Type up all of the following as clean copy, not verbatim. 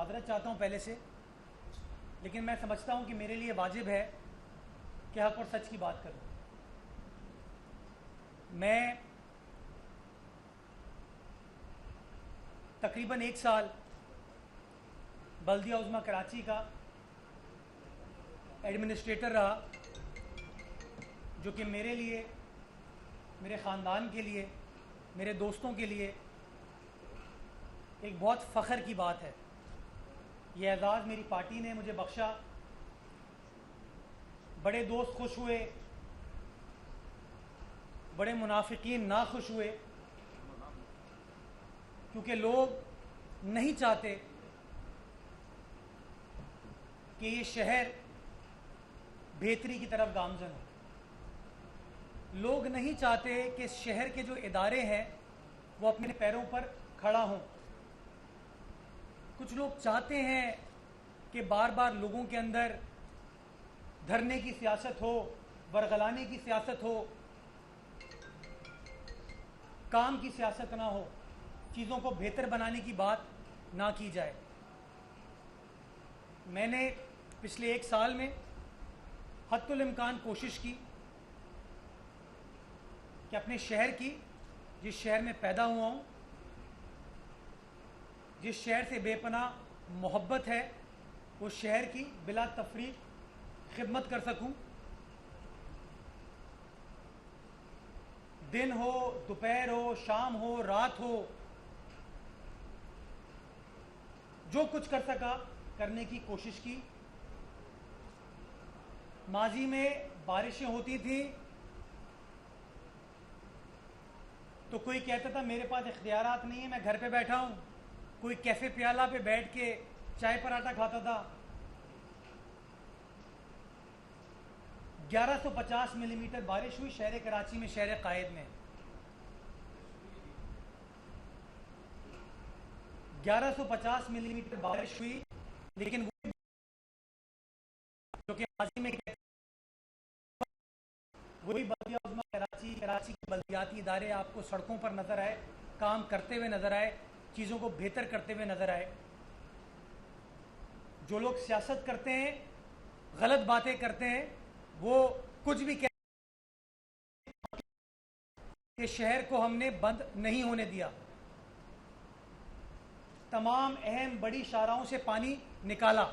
माजरत चाहता हूँ पहले से, लेकिन मैं समझता हूँ कि मेरे लिए वाजिब है कि हक और सच की बात करूँ। मैं तकरीबन 1 साल बल्दिया उज़्मा कराची का एडमिनिस्ट्रेटर रहा, जो कि मेरे लिए, मेरे ख़ानदान के लिए, मेरे दोस्तों के लिए एक बहुत फ़ख्र की बात है। ये एज़ाज़ मेरी पार्टी ने मुझे बख्शा। बड़े दोस्त खुश हुए, बड़े मुनाफिकीन ना खुश हुए, क्योंकि लोग नहीं चाहते कि ये शहर बेहतरी की तरफ गामज़न हो। लोग नहीं चाहते कि शहर के जो इदारे हैं वो अपने पैरों पर खड़ा हों। कुछ लोग चाहते हैं कि बार बार लोगों के अंदर धरने की सियासत हो, बरगलाने की सियासत हो, काम की सियासत ना हो, चीज़ों को बेहतर बनाने की बात ना की जाए। मैंने पिछले 1 साल में हद्दुल इम्कान कोशिश की कि अपने शहर की, जिस शहर में पैदा हुआ हूँ, जिस शहर से बेपनाह मोहब्बत है, उस शहर की बिला तफरीक खिदमत कर सकूं। दिन हो, दोपहर हो, शाम हो, रात हो, जो कुछ कर सका करने की कोशिश की। माजी में बारिशें होती थी तो कोई कहता था मेरे पास इख्तियारात नहीं है, मैं घर पे बैठा हूँ। कोई कैफे प्याला पे बैठ के चाय पराठा खाता था। 1150 मिलीमीटर बारिश हुई शहर कराची में, शहर कायद में 1150 मिलीमीटर बारिश हुई। लेकिन जो कि माजी में वही बल्दिया उज़्मा कराची के बल्दियाती इदारे आपको सड़कों पर नजर आए, काम करते हुए नजर आए, चीज़ों को बेहतर करते हुए नजर आए। जो लोग सियासत करते हैं, गलत बातें करते हैं, वो कुछ भी कहते हैं। शहर को हमने बंद नहीं होने दिया। तमाम अहम बड़ी शाहराहों से पानी निकाला।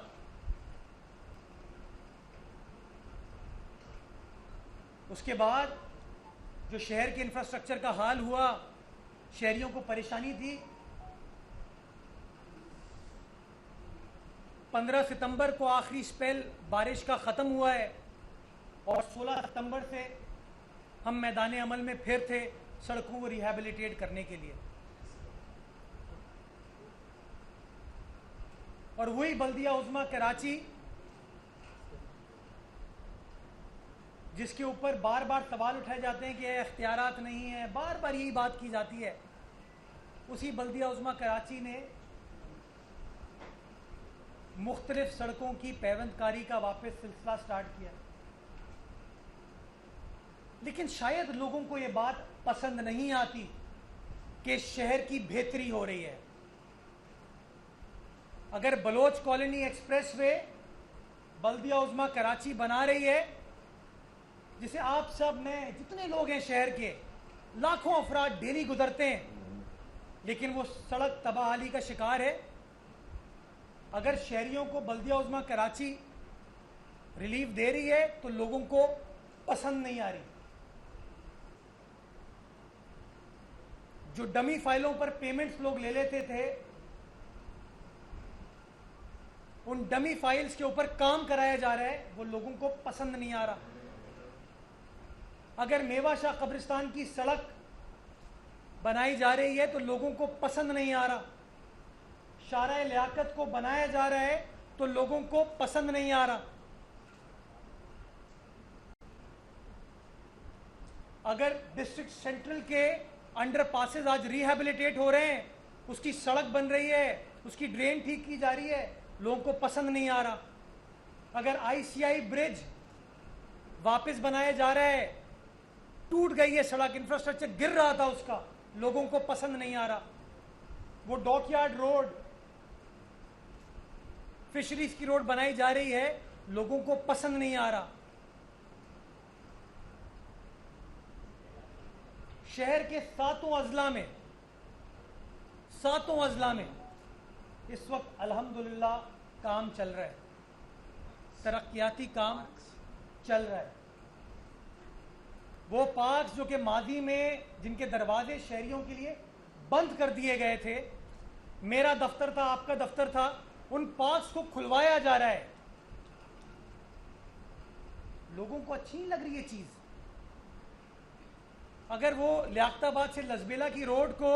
उसके बाद जो शहर के इंफ्रास्ट्रक्चर का हाल हुआ, शहरियों को परेशानी थी। 15 सितंबर को आखिरी स्पेल बारिश का ख़त्म हुआ है और 16 सितंबर से हम मैदान अमल में फिर थे सड़कों को रिहैबिलिटेट करने के लिए। और वही बल्दिया उज़्मा कराची जिसके ऊपर बार बार सवाल उठाए जाते हैं कि इख्तियारात नहीं है, बार बार यही बात की जाती है, उसी बल्दिया उज़्मा कराची ने मुख्तलिफ सड़कों की पैवंदकारी का वापस सिलसिला स्टार्ट किया। लेकिन शायद लोगों को यह बात पसंद नहीं आती कि शहर की बेहतरी हो रही है। अगर बलोच कॉलोनी एक्सप्रेस वे बल्दिया उज़्मा कराची बना रही है, जिसे आप सब में जितने लोग हैं शहर के लाखों अफराद डेली गुजरते हैं, लेकिन वो सड़क तबाहाली का शिकार है। अगर शहरियों को बल्दिया उज़्मा कराची रिलीफ दे रही है तो लोगों को पसंद नहीं आ रही। जो डमी फाइलों पर पेमेंट्स लोग ले लेते थे, उन डमी फाइल्स के ऊपर काम कराया जा रहा है, वो लोगों को पसंद नहीं आ रहा। अगर मेवा शाह कब्रिस्तान की सड़क बनाई जा रही है तो लोगों को पसंद नहीं आ रहा। शारा लियाकत को बनाया जा रहा है तो लोगों को पसंद नहीं आ रहा। अगर डिस्ट्रिक्ट सेंट्रल के अंडर पासेज आज रिहैबिलिटेट हो रहे हैं, उसकी सड़क बन रही है, उसकी ड्रेन ठीक की जा रही है, लोगों को पसंद नहीं आ रहा। अगर आईसीआई ब्रिज वापस बनाया जा रहा है, टूट गई है सड़क, इंफ्रास्ट्रक्चर गिर रहा था उसका, लोगों को पसंद नहीं आ रहा। वो डॉकयार्ड रोड फिशरीज की रोड बनाई जा रही है, लोगों को पसंद नहीं आ रहा। शहर के सातों अजला में इस वक्त अल्हम्दुलिल्लाह काम चल रहा है, तरक्याती काम चल रहा है। वो पार्क्स जो कि माजी में जिनके दरवाजे शहरियों के लिए बंद कर दिए गए थे, मेरा दफ्तर था, आपका दफ्तर था, उन पार्क्स को खुलवाया जा रहा है। लोगों को अच्छी नहीं लग रही ये चीज। अगर वो लियाकताबाद से लसबेला की रोड को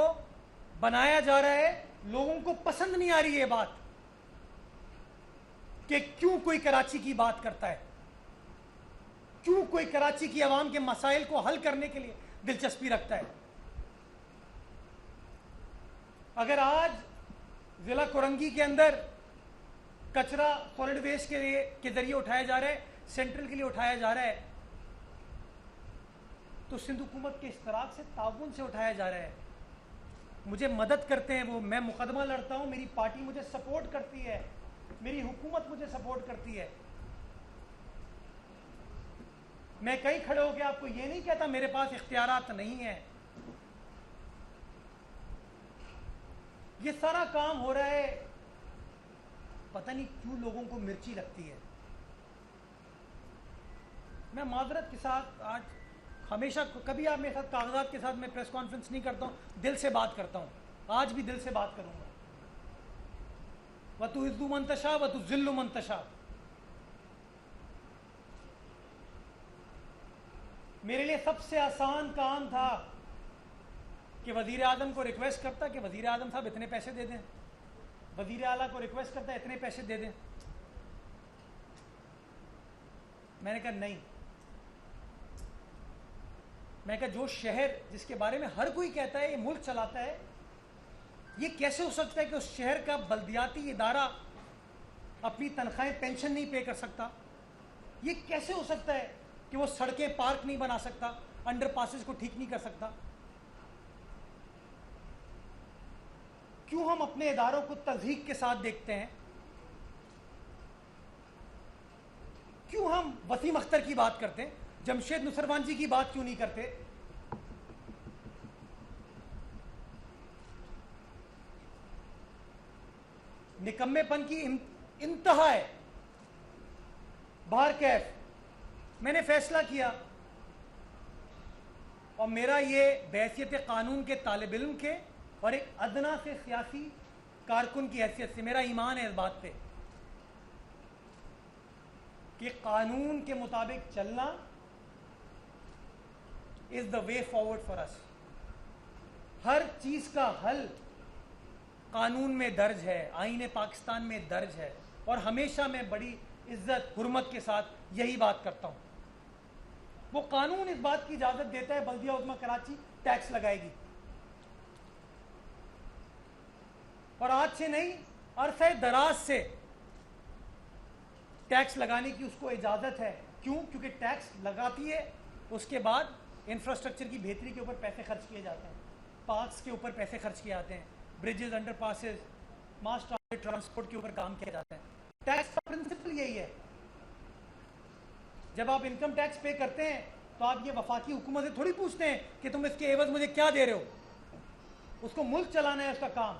बनाया जा रहा है, लोगों को पसंद नहीं आ रही ये बात कि क्यों कोई कराची की बात करता है, क्यों कोई कराची की आवाम के मसाइल को हल करने के लिए दिलचस्पी रखता है। अगर आज जिला कोरंगी के अंदर कचरा सॉलिड वेस्ट के जरिए उठाया जा रहा है, सेंट्रल के लिए उठाया जा रहा है, तो सिंध हुकूमत के इश्तराक से, ताउन से उठाया जा रहा है। मुझे मदद करते हैं वो, मैं मुकदमा लड़ता हूं, मेरी पार्टी मुझे सपोर्ट करती है, मेरी हुकूमत मुझे सपोर्ट करती है। मैं कहीं खड़े होकर आपको ये नहीं कहता मेरे पास इख्तियारात नहीं है। ये सारा काम हो रहा है, पता नहीं क्यों लोगों को मिर्ची लगती है। मैं माजरत के साथ आज हमेशा, कभी आप मेरे साथ कागजात के साथ मैं प्रेस कॉन्फ्रेंस नहीं करता हूं, दिल से बात करता हूं। आज भी दिल से बात करूंगा। वतु इज्जु मंतशा वतु जिल्लु मंतशा। मेरे लिए सबसे आसान काम था कि वजीर आजम को रिक्वेस्ट करता कि वजीर आजम साहब इतने पैसे दे दें, वजीर आला को रिक्वेस्ट करता इतने पैसे दे दें। मैंने कहा नहीं। मैं कहा जो शहर जिसके बारे में हर कोई कहता है ये मुल्क चलाता है, ये कैसे हो सकता है कि उस शहर का बल्दियाती इदारा अपनी तनख्वाहें पेंशन नहीं पे कर सकता? ये कैसे हो सकता है कि वो सड़कें पार्क नहीं बना सकता, अंडरपासेस को ठीक नहीं कर सकता? क्यों हम अपने इदारों को तज़हीक के साथ देखते हैं? क्यों हम वसीम अख्तर की बात करते हैं, जमशेद नुसरवान जी की बात क्यों नहीं करते? निकम्मेपन की इंतहा है। बाहर कैफ मैंने फैसला किया, और मेरा ये बहैसियत कानून के तालिब इल्म के और एक अदना से सियासी कारकुन की हैसियत से मेरा ईमान है इस बात पे कि कानून के मुताबिक चलना is the way forward for us. हर चीज का हल कानून में दर्ज है, आईने पाकिस्तान में दर्ज है, और हमेशा मैं बड़ी इज्जत हुर्मत के साथ यही बात करता हूं। वो कानून इस बात की इजाजत देता है बल्दिया उज़्मा कराची टैक्स लगाएगी, और आज से नहीं अरसे दराज से टैक्स लगाने की उसको इजाजत है। क्यों? क्योंकि टैक्स लगाती है, उसके बाद इंफ्रास्ट्रक्चर की बेहतरी के ऊपर पैसे खर्च किए जाते हैं, पार्क्स के ऊपर पैसे खर्च किए जाते हैं, ब्रिजेस, अंडरपासेस, मास ट्रांसपोर्ट के ऊपर काम किया जाता है। टैक्स का प्रिंसिपल यही है। जब आप इनकम टैक्स पे करते हैं तो आप ये वफाकी हुकूमत से थोड़ी पूछते हैं कि तुम इसके एवज मुझे क्या दे रहे हो, उसको मुल्क चलाना है उसका काम।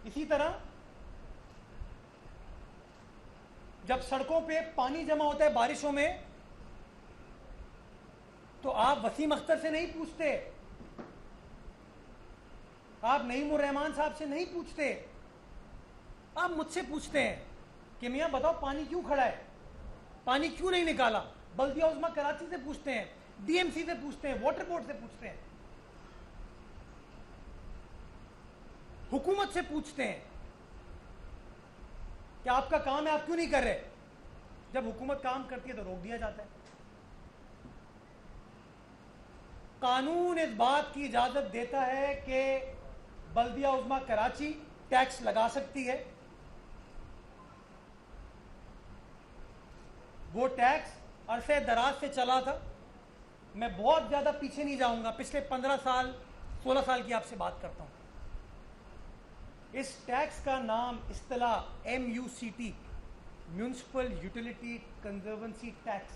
इसी तरह जब सड़कों पे पानी जमा होता है बारिशों में, तो आप वसीम अख्तर से नहीं पूछते, आप नईमुर रहमान साहब से नहीं पूछते, आप मुझसे पूछते हैं कि मियां बताओ पानी क्यों खड़ा है, पानी क्यों नहीं निकाला? बल्दिया उज़्मा कराची से पूछते हैं, डीएमसी से पूछते हैं, वाटर बोर्ड से पूछते हैं, हुकूमत से पूछते हैं कि आपका काम है, आप क्यों नहीं कर रहे? जब हुकूमत काम करती है तो रोक दिया जाता है। कानून इस बात की इजाजत देता है कि बल्दिया उज़्मा कराची टैक्स लगा सकती है। वो टैक्स अरसे दराज से चला था। मैं बहुत ज्यादा पीछे नहीं जाऊंगा, पिछले 15 साल 16 साल की आपसे बात करता हूं। इस टैक्स का नाम इस्तिलाह MUCT, municipal utility conservancy tax,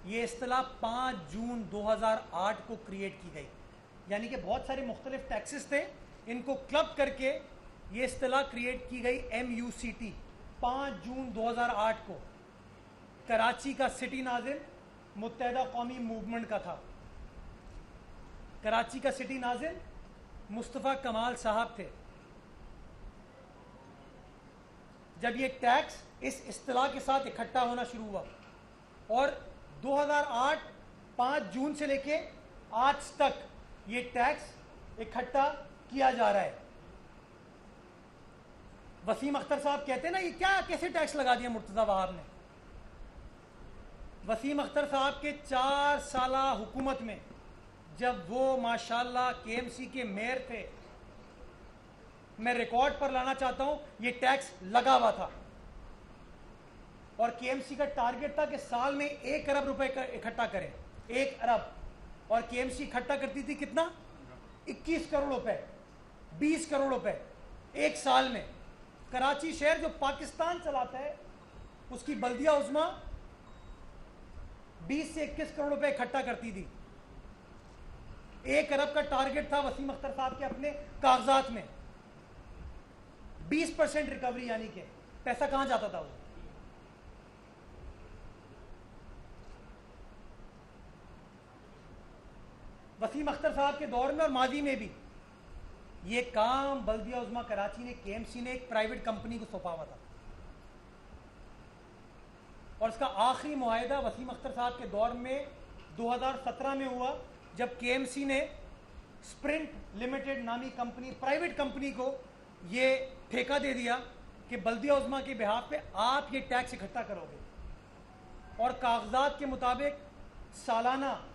ये इस्तिलाह 5 जून 2008 को क्रिएट की गई। यानी कि बहुत सारे मुख्तलिफ टैक्सेस थे, इनको क्लब करके ये इस्तिलाह क्रिएट की गई MUCT 5 जून 2008 को। कराची का सिटी नाजिम मुत्तहदा कौमी मूवमेंट का था। कराची का सिटी नाजिम मुस्तफ़ा कमाल साहब थे। जब ये टैक्स इस इस्तिलाह के साथ इकट्ठा होना शुरू हुआ और 2008 5 जून से लेके आज तक ये टैक्स इकट्ठा किया जा रहा है। वसीम अख्तर साहब कहते हैं ना, ये क्या कैसे टैक्स लगा दिया मुर्तज़ा वहाब ने। वसीम अख्तर साहब के 4 साला हुकूमत में जब वो माशाल्लाह KMC के मेयर थे, मैं रिकॉर्ड पर लाना चाहता हूं, ये टैक्स लगा हुआ था और KMC का टारगेट था कि साल में 1 अरब रुपए इकट्ठा करें, 1 अरब। और KMC इकट्ठा करती थी कितना? 21 करोड़ रुपए, 20 करोड़ रुपए एक साल में। कराची शहर जो पाकिस्तान चलाता है, उसकी बल्दिया उज़्मा 20 से 21 करोड़ रुपए इकट्ठा करती थी। 1 अरब का टारगेट था वसीम अख्तर साहब के अपने कागजात में। 20% रिकवरी, यानी कि पैसा कहां जाता था वो? वसीम अख्तर साहब के दौर में और माजी में भी ये काम बल्दिया उज़्मा कराची ने, KMC ने एक प्राइवेट कंपनी को सौंपा हुआ था और इसका आखिरी मुआहिदा वसीम अख्तर साहब के दौर में 2017 में हुआ, जब KMC ने स्प्रिंट लिमिटेड नामी कंपनी, प्राइवेट कंपनी को ये ठेका दे दिया कि बल्दिया उज़्मा के बिहाफ पे आप ये टैक्स इकट्ठा करोगे। और कागजात के मुताबिक सालाना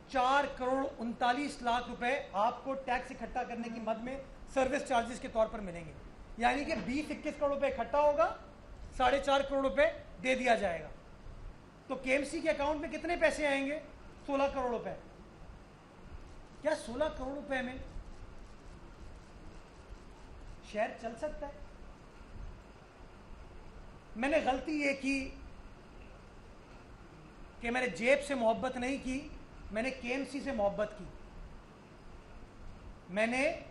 4 करोड़ 39 लाख रुपए आपको टैक्स इकट्ठा करने की मद में सर्विस चार्जेस के तौर पर मिलेंगे। यानी कि 20-21 करोड़ रुपए इकट्ठा होगा, 4.5 करोड़ रुपए दे दिया जाएगा। तो KMC के अकाउंट में कितने पैसे आएंगे? 16 करोड़ रुपए। क्या 16 करोड़ रुपए में शहर चल सकता है? मैंने गलती ये की कि मैंने जेब से मोहब्बत नहीं की, मैंने KMC से मोहब्बत की। मैंने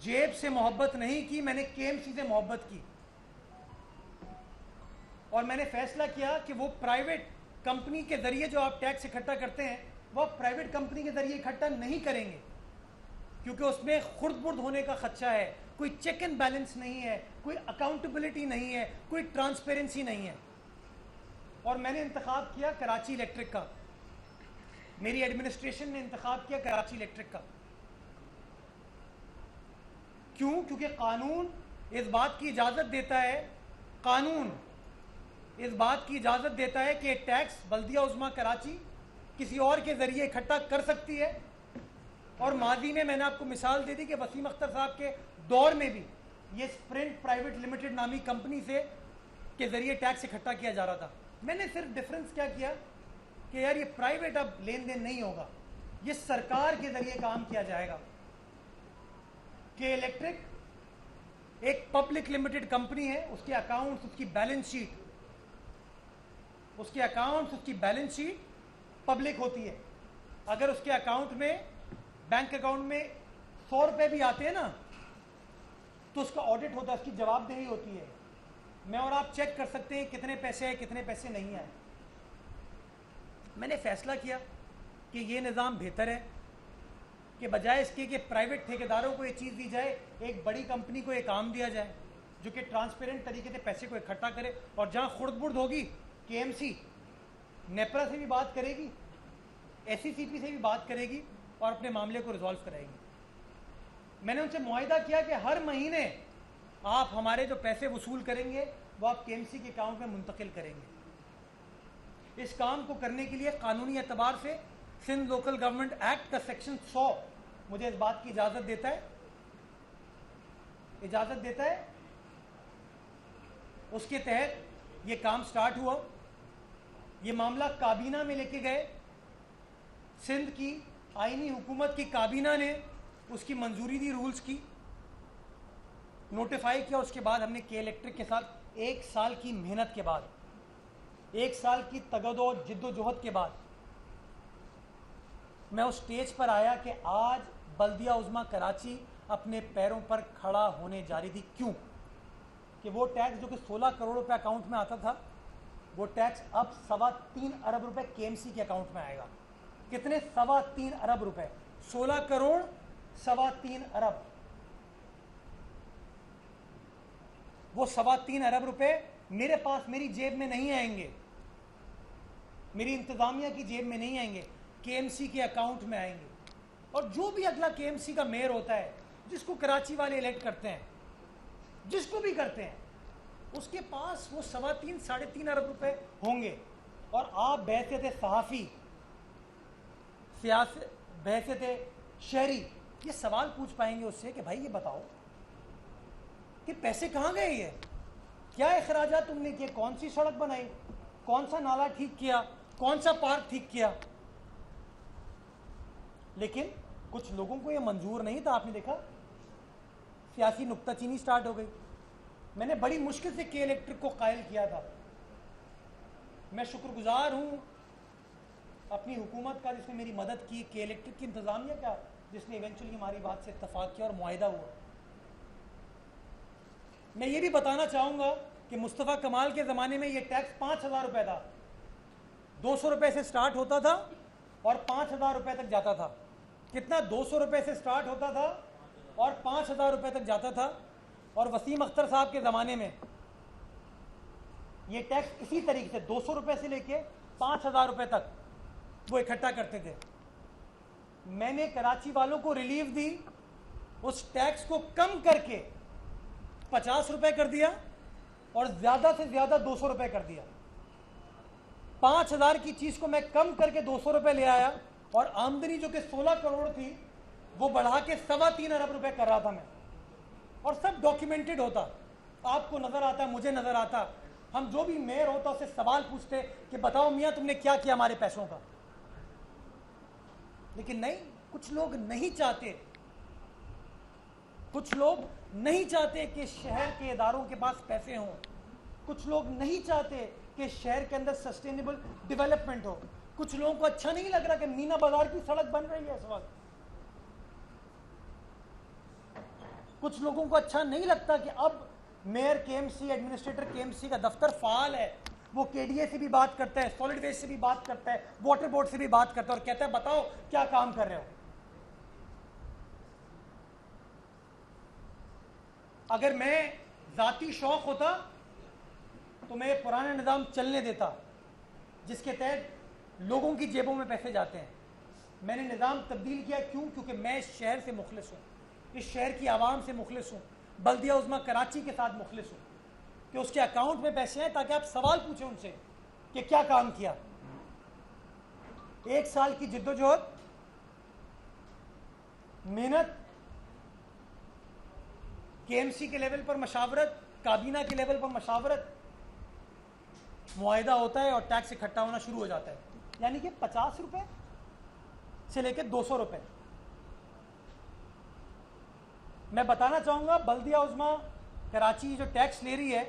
जेब से मोहब्बत नहीं की, मैंने KMC से मोहब्बत की और मैंने फैसला किया कि वो प्राइवेट कंपनी के जरिए जो आप टैक्स इकट्ठा करते हैं, वो प्राइवेट कंपनी के जरिए इकट्ठा नहीं करेंगे, क्योंकि उसमें खुर्द-बुर्द होने का खदशा है, कोई चेक एंड बैलेंस नहीं है, कोई अकाउंटेबिलिटी नहीं है, कोई ट्रांसपेरेंसी नहीं है। और मैंने इंतखाब किया कराची इलेक्ट्रिक का, मेरी एडमिनिस्ट्रेशन ने इंतखाब किया कराची इलेक्ट्रिक का। क्यों? क्योंकि कानून इस बात की इजाज़त देता है, कानून इस बात की इजाज़त देता है कि टैक्स बल्दिया उज़्मा कराची किसी और के ज़रिए इकट्ठा कर सकती है। और माजी में मैंने आपको मिसाल दे दी कि वसीम अख्तर साहब के दौर में भी ये स्प्रिंट प्राइवेट लिमिटेड नामी कंपनी से के ज़रिए टैक्स इकट्ठा किया जा रहा था। मैंने सिर्फ डिफरेंस क्या किया कि यार ये प्राइवेट अब लेन देन नहीं होगा, ये सरकार के ज़रिए काम किया जाएगा। कि इलेक्ट्रिक एक पब्लिक लिमिटेड कंपनी है, उसके अकाउंट्स, उसकी बैलेंस शीट, उसके अकाउंट्स, उसकी बैलेंस शीट पब्लिक होती है। अगर उसके अकाउंट में, बैंक अकाउंट में 100 रुपए भी आते हैं ना, तो उसका ऑडिट होता है, उसकी जवाबदेही होती है। मैं और आप चेक कर सकते हैं कितने पैसे आए, कितने पैसे नहीं आए। मैंने फैसला किया कि ये निज़ाम बेहतर है कि बजाय इसके कि प्राइवेट ठेकेदारों को ये चीज़ दी जाए, एक बड़ी कंपनी को ये काम दिया जाए जो कि ट्रांसपेरेंट तरीके से पैसे को इकट्ठा करे। और जहाँ खुर्द-बुर्द होगी, KMC नेपरा से भी बात करेगी, SECP से भी बात करेगी और अपने मामले को रिजॉल्व कराएगी। मैंने उनसे मुआहिदा किया कि हर महीने आप हमारे जो पैसे वसूल करेंगे वो आप KMC के अकाउंट में मुंतकिल करेंगे। इस काम को करने के लिए कानूनी एतबार से सिंध लोकल गवर्नमेंट एक्ट का सेक्शन 100 मुझे इस बात की इजाज़त देता है। उसके तहत ये काम स्टार्ट हुआ। ये मामला काबीना में लेके गए, सिंध की आईनी हुकूमत की काबीना ने उसकी मंजूरी दी, रूल्स की नोटिफाई किया। उसके बाद हमने के इलेक्ट्रिक के साथ 1 साल की मेहनत के बाद 1 साल की तगदो जिद्दोजहद के बाद मैं उस स्टेज पर आया कि आज बल्दिया उज़्मा कराची अपने पैरों पर खड़ा होने जा रही थी। क्यों? कि वो टैक्स जो कि 16 करोड़ रुपए अकाउंट में आता था, वो टैक्स अब 3.25 अरब रुपए केएमसी के अकाउंट में आएगा। कितने? 3.25 अरब रुपए। 16 करोड़ 3.25 अरब। वो 3.25 अरब रुपए मेरे पास, मेरी जेब में नहीं आएंगे, मेरी इंतजामिया की जेब में नहीं आएंगे, केएमसी के अकाउंट में आएंगे। और जो भी अगला केएमसी का मेयर होता है, जिसको कराची वाले इलेक्ट करते हैं, जिसको भी करते हैं, उसके पास वो 3.25 अरब रुपए होंगे। और आप बहसियत सहाफ़ी, बहसियत शहरी, ये सवाल पूछ पाएंगे उससे कि भाई ये बताओ कि पैसे कहाँ गए, ये क्या अखराजात तुमने किए, कौन सी सड़क बनाई, कौन सा नाला ठीक किया, कौन सा पार्क ठीक किया। लेकिन कुछ लोगों को ये मंजूर नहीं था। आपने देखा सियासी नुक्ताचीनी स्टार्ट हो गई। मैंने बड़ी मुश्किल से के इलेक्ट्रिक को कायल किया था। मैं शुक्रगुजार हूं अपनी हुकूमत का जिसने मेरी मदद की, के इलेक्ट्रिक की इंतजामिया का जिसने इवेंचुअली हमारी बात से इत्तफाक किया और मुआहिदा हुआ। मैं ये भी बताना चाहूंगा कि मुस्तफ़ा कमाल के ज़माने में ये टैक्स 5,000 रुपये था। 200 रुपये से स्टार्ट होता था और 5,000 रुपये तक जाता था। कितना? 200 रुपये से स्टार्ट होता था और 5,000 रुपये तक जाता था। और वसीम अख्तर साहब के ज़माने में ये टैक्स इसी तरीके से 200 रुपये से लेके 5,000 रुपये तक वो इकट्ठा करते थे। मैंने कराची वालों को रिलीफ दी, उस टैक्स को कम करके 50 रुपये कर दिया और ज़्यादा से ज़्यादा 200 रुपये कर दिया। 5,000 की चीज़ को मैं कम करके 200 रुपये ले आया और आमदनी जो कि 16 करोड़ थी वो बढ़ा के 3.25 अरब रुपये कर रहा था मैं। और सब डॉक्यूमेंटेड होता, आपको नजर आता, मुझे नजर आता। हम जो भी मेयर होता उससे सवाल पूछते कि बताओ मियाँ तुमने क्या किया हमारे पैसों का। लेकिन नहीं, कुछ लोग नहीं चाहते, कुछ लोग नहीं चाहते कि शहर के इदारों के पास पैसे हों। कुछ लोग नहीं चाहते कि शहर के अंदर सस्टेनेबल डेवलपमेंट हो। कुछ लोगों को अच्छा नहीं लग रहा कि मीना बाजार की सड़क बन रही है इस वक्त। कुछ लोगों को अच्छा नहीं लगता कि अब मेयर केएमसी, एडमिनिस्ट्रेटर केएमसी का दफ्तर फाल है। वो केडीए से भी बात करता है, सॉलिड वेस्ट से भी बात करता है, वाटर बोर्ड से भी बात करता है और कहता है बताओ क्या काम कर रहे हो। अगर मैं जाती शौक होता तो मैं पुराना निज़ाम चलने देता जिसके तहत लोगों की जेबों में पैसे जाते हैं। मैंने निज़ाम तब्दील किया। क्यों? क्योंकि मैं इस शहर से मुखलिस हूँ, इस शहर की आवाम से मुखलिस हूँ, बल्दिया उज़्मा कराची के साथ मुखलिस हूँ कि उसके अकाउंट में पैसे हैं ताकि आप सवाल पूछें उनसे कि क्या काम किया। 1 साल की जिद्दोजहद, मेहनत, केएमसी के लेवल पर मशावरत, काबीना के लेवल पर मशावरत, मुआहिदा होता है और टैक्स इकट्ठा होना शुरू हो जाता है। यानी कि 50 रुपये से लेकर 200 रुपये। मैं बताना चाहूँगा बल्दिया उज़्मा कराची जो टैक्स ले रही है,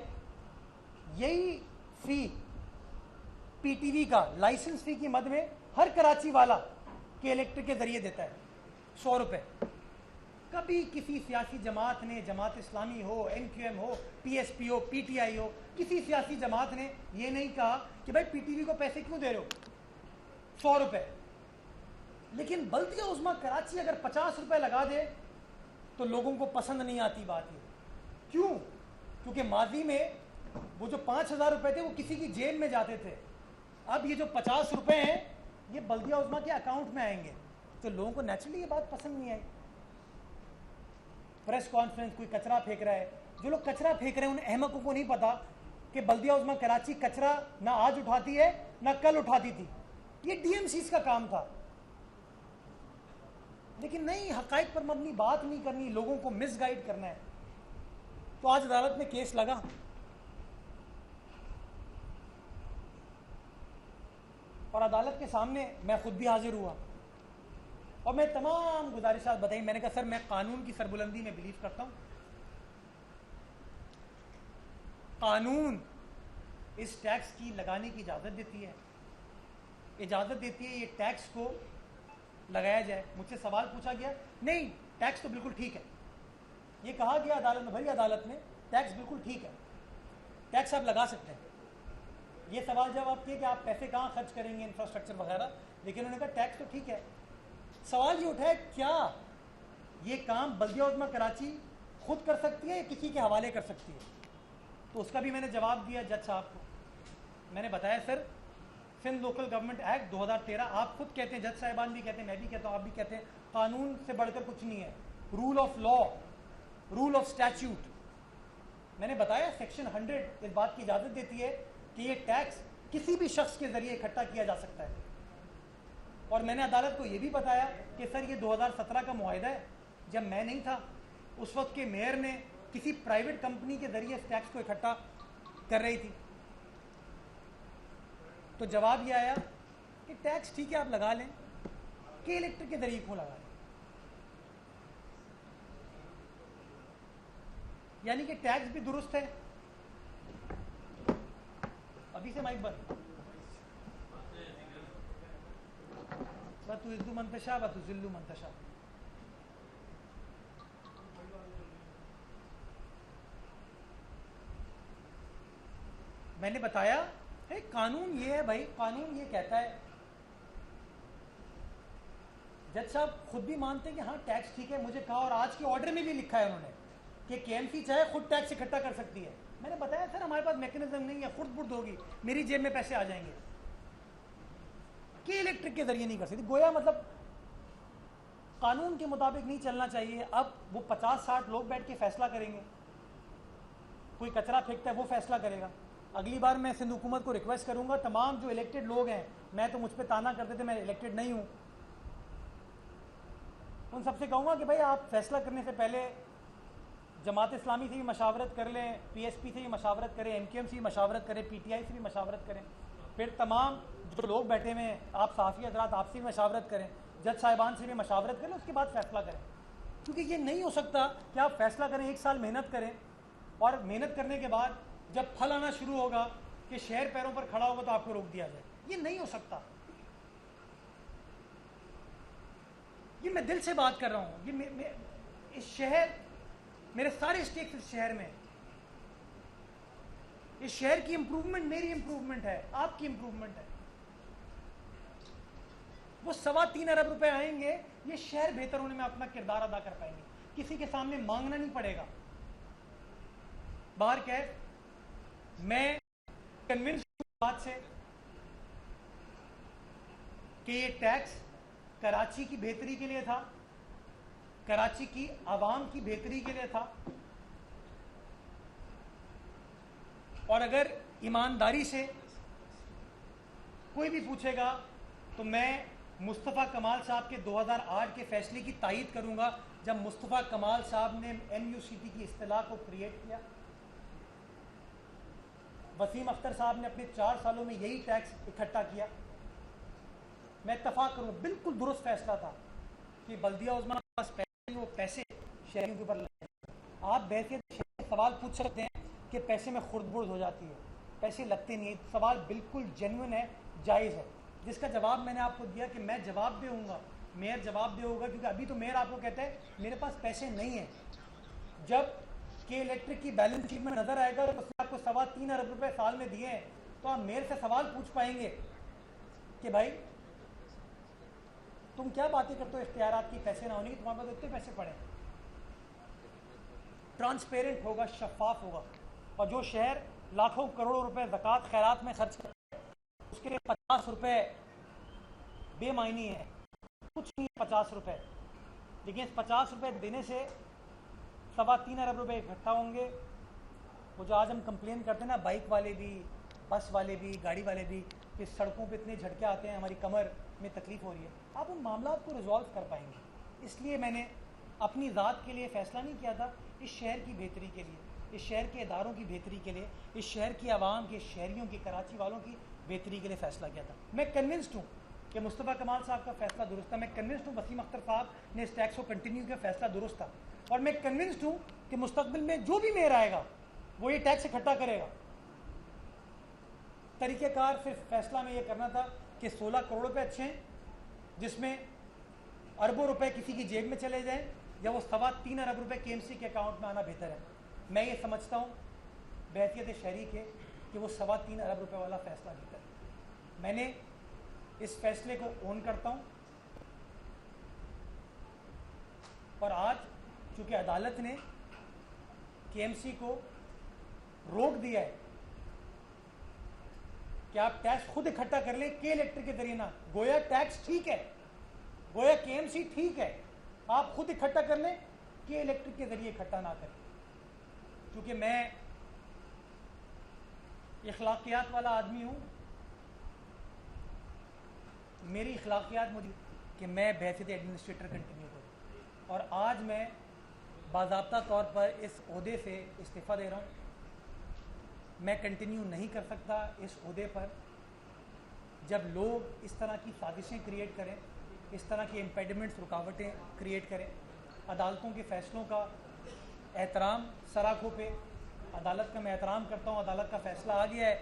यही फी पीटीवी का लाइसेंस फी की मद में हर कराची वाला के इलेक्ट्रिक के जरिए देता है 100 रुपये। कभी किसी सियासी जमात ने, जमात इस्लामी हो, एनक्यूएम हो, पीएसपी हो, पीटीआई हो, किसी सियासी जमात ने ये नहीं कहा कि भाई पीटीवी को पैसे क्यों दे रहे हो 100 रुपये। लेकिन बल्दिया उज़्मा कराची अगर 50 रुपये लगा दे तो लोगों को पसंद नहीं आती बात ये। क्यों? क्योंकि माजी में वो जो 5,000 रुपये थे वो किसी की जेब में जाते थे। अब ये जो 50 रुपये हैं ये बल्दिया उज़्मा के अकाउंट में आएंगे, तो लोगों को नेचुरली ये बात पसंद नहीं आई। प्रेस कॉन्फ्रेंस, कोई कचरा फेंक रहा है, जो लोग कचरा फेंक रहे हैं उन अहमकों को नहीं पता कि बल्दिया उज़्मा कराची कचरा ना आज उठाती है ना कल उठाती थी, ये डीएमसीज का काम था। लेकिन नहीं, हकाइक पर मबनी बात नहीं करनी, लोगों को मिसगाइड करना है। तो आज अदालत में केस लगा और अदालत के सामने मैं खुद भी हाजिर हुआ और मैं तमाम गुजारिशात बताई। मैंने कहा सर मैं कानून की सरबुलंदी में बिलीव करता हूँ, कानून इस टैक्स की लगाने की इजाज़त देती है, ये टैक्स को लगाया जाए। मुझसे सवाल पूछा गया, नहीं टैक्स तो बिल्कुल ठीक है, ये कहा गया अदालत में, भरी अदालत में टैक्स बिल्कुल ठीक है, टैक्स आप लगा सकते हैं। ये सवाल जवाब किए कि आप पैसे कहाँ खर्च करेंगे इंफ्रास्ट्रक्चर वगैरह, लेकिन उन्होंने कहा टैक्स तो ठीक है। सवाल ये उठा है क्या ये काम बल्दिया उज़्मा कराची खुद कर सकती है या किसी के हवाले कर सकती है? तो उसका भी मैंने जवाब दिया जज साहब को। मैंने बताया sir Sindh local government act 2013, आप खुद कहते हैं, जज साहिबान भी कहते हैं, मैं भी कहता हूँ, आप भी कहते हैं, कानून से बढ़कर कुछ नहीं है, rule of law, rule of statute. मैंने बताया सेक्शन 100 इस बात की इजाज़त देती है कि ये टैक्स किसी भी शख्स के जरिए इकट्ठा किया जा सकता है। और मैंने अदालत को ये भी बताया कि सर ये 2017 का मुआहिदा है, जब मैं नहीं था उस वक्त के मेयर ने किसी प्राइवेट कंपनी के जरिए इस टैक्स को इकट्ठा कर रही थी। तो जवाब ये आया कि टैक्स ठीक है आप लगा लें, कि इलेक्ट्रिक के जरिए क्यों लगा लें, यानी कि टैक्स भी दुरुस्त है। अभी से माइक बंद। वतु इज्दु मंतशा वतु जिल्लु मंतशा। मैंने बताया है कानून ये है भाई, कानून ये कहता है। जज साहब खुद भी मानते हैं कि हाँ टैक्स ठीक है, मुझे कहा और आज के ऑर्डर में भी लिखा है उन्होंने कि केएमसी चाहे खुद टैक्स इकट्ठा कर सकती है। मैंने बताया सर हमारे पास मैकेनिज्म नहीं है, खुद बुर्द होगी, मेरी जेब में पैसे आ जाएंगे, कि इलेक्ट्रिक के जरिए नहीं कर सकती। गोया मतलब कानून के मुताबिक नहीं चलना चाहिए। अब वो 50-60 लोग बैठ के फैसला करेंगे, कोई कचरा फेंकता है वो फैसला करेगा। अगली बार मैं सिंध हुकूमत को रिक्वेस्ट करूंगा, तमाम जो इलेक्टेड लोग हैं, मैं तो मुझ पर ताना करते थे मैं इलेक्टेड नहीं हूं, उन सबसे कहूंगा कि भाई आप फैसला करने से पहले जमात इस्लामी से भी मशावरत कर लें, पीएसपी से भी मशावरत करें, एमकेएम से भी मशावरत करें, पीटीआई से भी मशावरत करें, फिर तमाम जो लोग बैठे हुए हैं, आप साफ़ी हज़रात आपसे भी मशावरत करें, जज साहिबान से भी मशावरत करें, उसके बाद फैसला करें। क्योंकि ये नहीं हो सकता कि आप फैसला करें, 1 साल मेहनत करें और मेहनत करने के बाद जब फल आना शुरू होगा कि शहर पैरों पर खड़ा होगा तो आपको रोक दिया जाए। ये नहीं हो सकता। ये मैं दिल से बात कर रहा हूँ। ये इस शहर, मेरे सारे स्टेक्स इस शहर में, इस शहर की इंप्रूवमेंट मेरी इंप्रूवमेंट है, आपकी इंप्रूवमेंट है। वो 3.25 अरब रुपए आएंगे, ये शहर बेहतर होने में अपना किरदार अदा कर पाएंगे, किसी के सामने मांगना नहीं पड़ेगा। बाहर क्या है, मैं कन्विंस हूं बात से कि ये टैक्स कराची की बेहतरी के लिए था, कराची की आवाम की बेहतरी के लिए था। और अगर ईमानदारी से कोई भी पूछेगा तो मैं मुस्तफ़ा कमाल साहब के 2008 के फैसले की तायीद करूंगा, जब मुस्तफ़ा कमाल साहब ने MUCT की इस्तिलाह को क्रिएट किया। वसीम अख्तर साहब ने अपने 4 सालों में यही टैक्स इकट्ठा किया। मैं इत्तफाक करूँगा, बिल्कुल दुरुस्त फैसला था कि बल्दिया उज़्मा के पास पैसे, वो पैसे शहरियों के ऊपर लगे। आप बहसियत सवाल पूछ सकते हैं कि पैसे में खुर्द-बुर्द हो जाती है, पैसे लगते नहीं। सवाल बिल्कुल जेन्युइन है, जायज़ है, जिसका जवाब मैंने आपको दिया कि मैं जवाब दूंगा, मेयर जवाब देगा। क्योंकि अभी तो मेयर आपको कहता है मेरे पास पैसे नहीं है। जब के इलेक्ट्रिक की बैलेंस शीट में नजर आएगा तो उसने आपको 3.25 अरब रुपए साल में दिए हैं, तो आप मेयर से सवाल पूछ पाएंगे कि भाई तुम क्या बातें करते हो इख्तियारात की, पैसे ना होने की, तुम्हारे पास इतने पैसे पड़े। ट्रांसपेरेंट होगा, शफाफ होगा। और जो शहर लाखों करोड़ों रुपए ज़कात खैरात में खर्च करता है, उसके लिए 50 रुपए बेमायनी है, कुछ नहीं है 50 रुपए। लेकिन इस 50 रुपए देने से 3.25 अरब रुपए इकट्ठा होंगे। वो जो आज हम कंप्लेन करते हैं ना, बाइक वाले भी, बस वाले भी, गाड़ी वाले भी, कि सड़कों पे इतने झटके आते हैं, हमारी कमर में तकलीफ़ हो रही है, आप उन मामलों को रिजॉल्व कर पाएंगे। इसलिए मैंने अपनी ज़ात के लिए फ़ैसला नहीं किया था, इस शहर की बेहतरी के लिए, इस शहर के इदारों की बेहतरी के लिए, इस शहर की आवाम के, शहरियों की, कराची वालों की बेहतरी के लिए फ़ैसला किया था। मैं कन्विंस्ड हूँ कि मुस्तफ़ा कमाल साहब का फ़ैसला दुरुस्त था। मैं कन्विंस्ड हूँ वसीम अख्तर साहब ने इस टैक्स को कंटिन्यू किया, फ़ैसला दुरुस्त था। और मैं कन्विंस्ड हूँ कि मुस्तकबिल में जो भी मेयर आएगा वो ये टैक्स इकट्ठा करेगा। तरीक़ेकार सिर्फ फैसला में ये करना था कि 16 करोड़ रुपए अच्छे हैं, जिसमें अरबों रुपए किसी की जेब में चले जाएं, या वो 3.25 अरब रुपए केएमसी के अकाउंट में आना बेहतर है। मैं ये समझता हूँ बहैसियत शहरी के कि वो 3.25 अरब रुपए वाला फैसला बेहतर है। मैंने इस फैसले को ओन करता हूँ, और आज चूंकि अदालत ने केएमसी को रोक दिया है कि आप टैक्स खुद इकट्ठा कर लें के इलेक्ट्रिक के जरिए ना, गोया टैक्स ठीक है, गोया केएमसी ठीक है, आप खुद इकट्ठा कर लें, के इलेक्ट्रिक के जरिए इकट्ठा ना करें। क्योंकि मैं इखलाकियात वाला आदमी हूं, मेरी इखलाकियात मुझे कि मैं बहैसियत एडमिनिस्ट्रेटर कंटिन्यू करूं, और आज मैं बाज़ाब्ता तौर पर इस ओहदे से इस्तीफ़ा दे रहा हूं। मैं कंटिन्यू नहीं कर सकता इस ओहदे पर जब लोग इस तरह की साजिशें क्रिएट करें, इस तरह की इम्पेडिमेंट्स, रुकावटें क्रिएट करें। अदालतों के फ़ैसलों का एहतराम सराखों पे, अदालत का मैं एहतराम करता हूँ। अदालत का फ़ैसला आ गया है,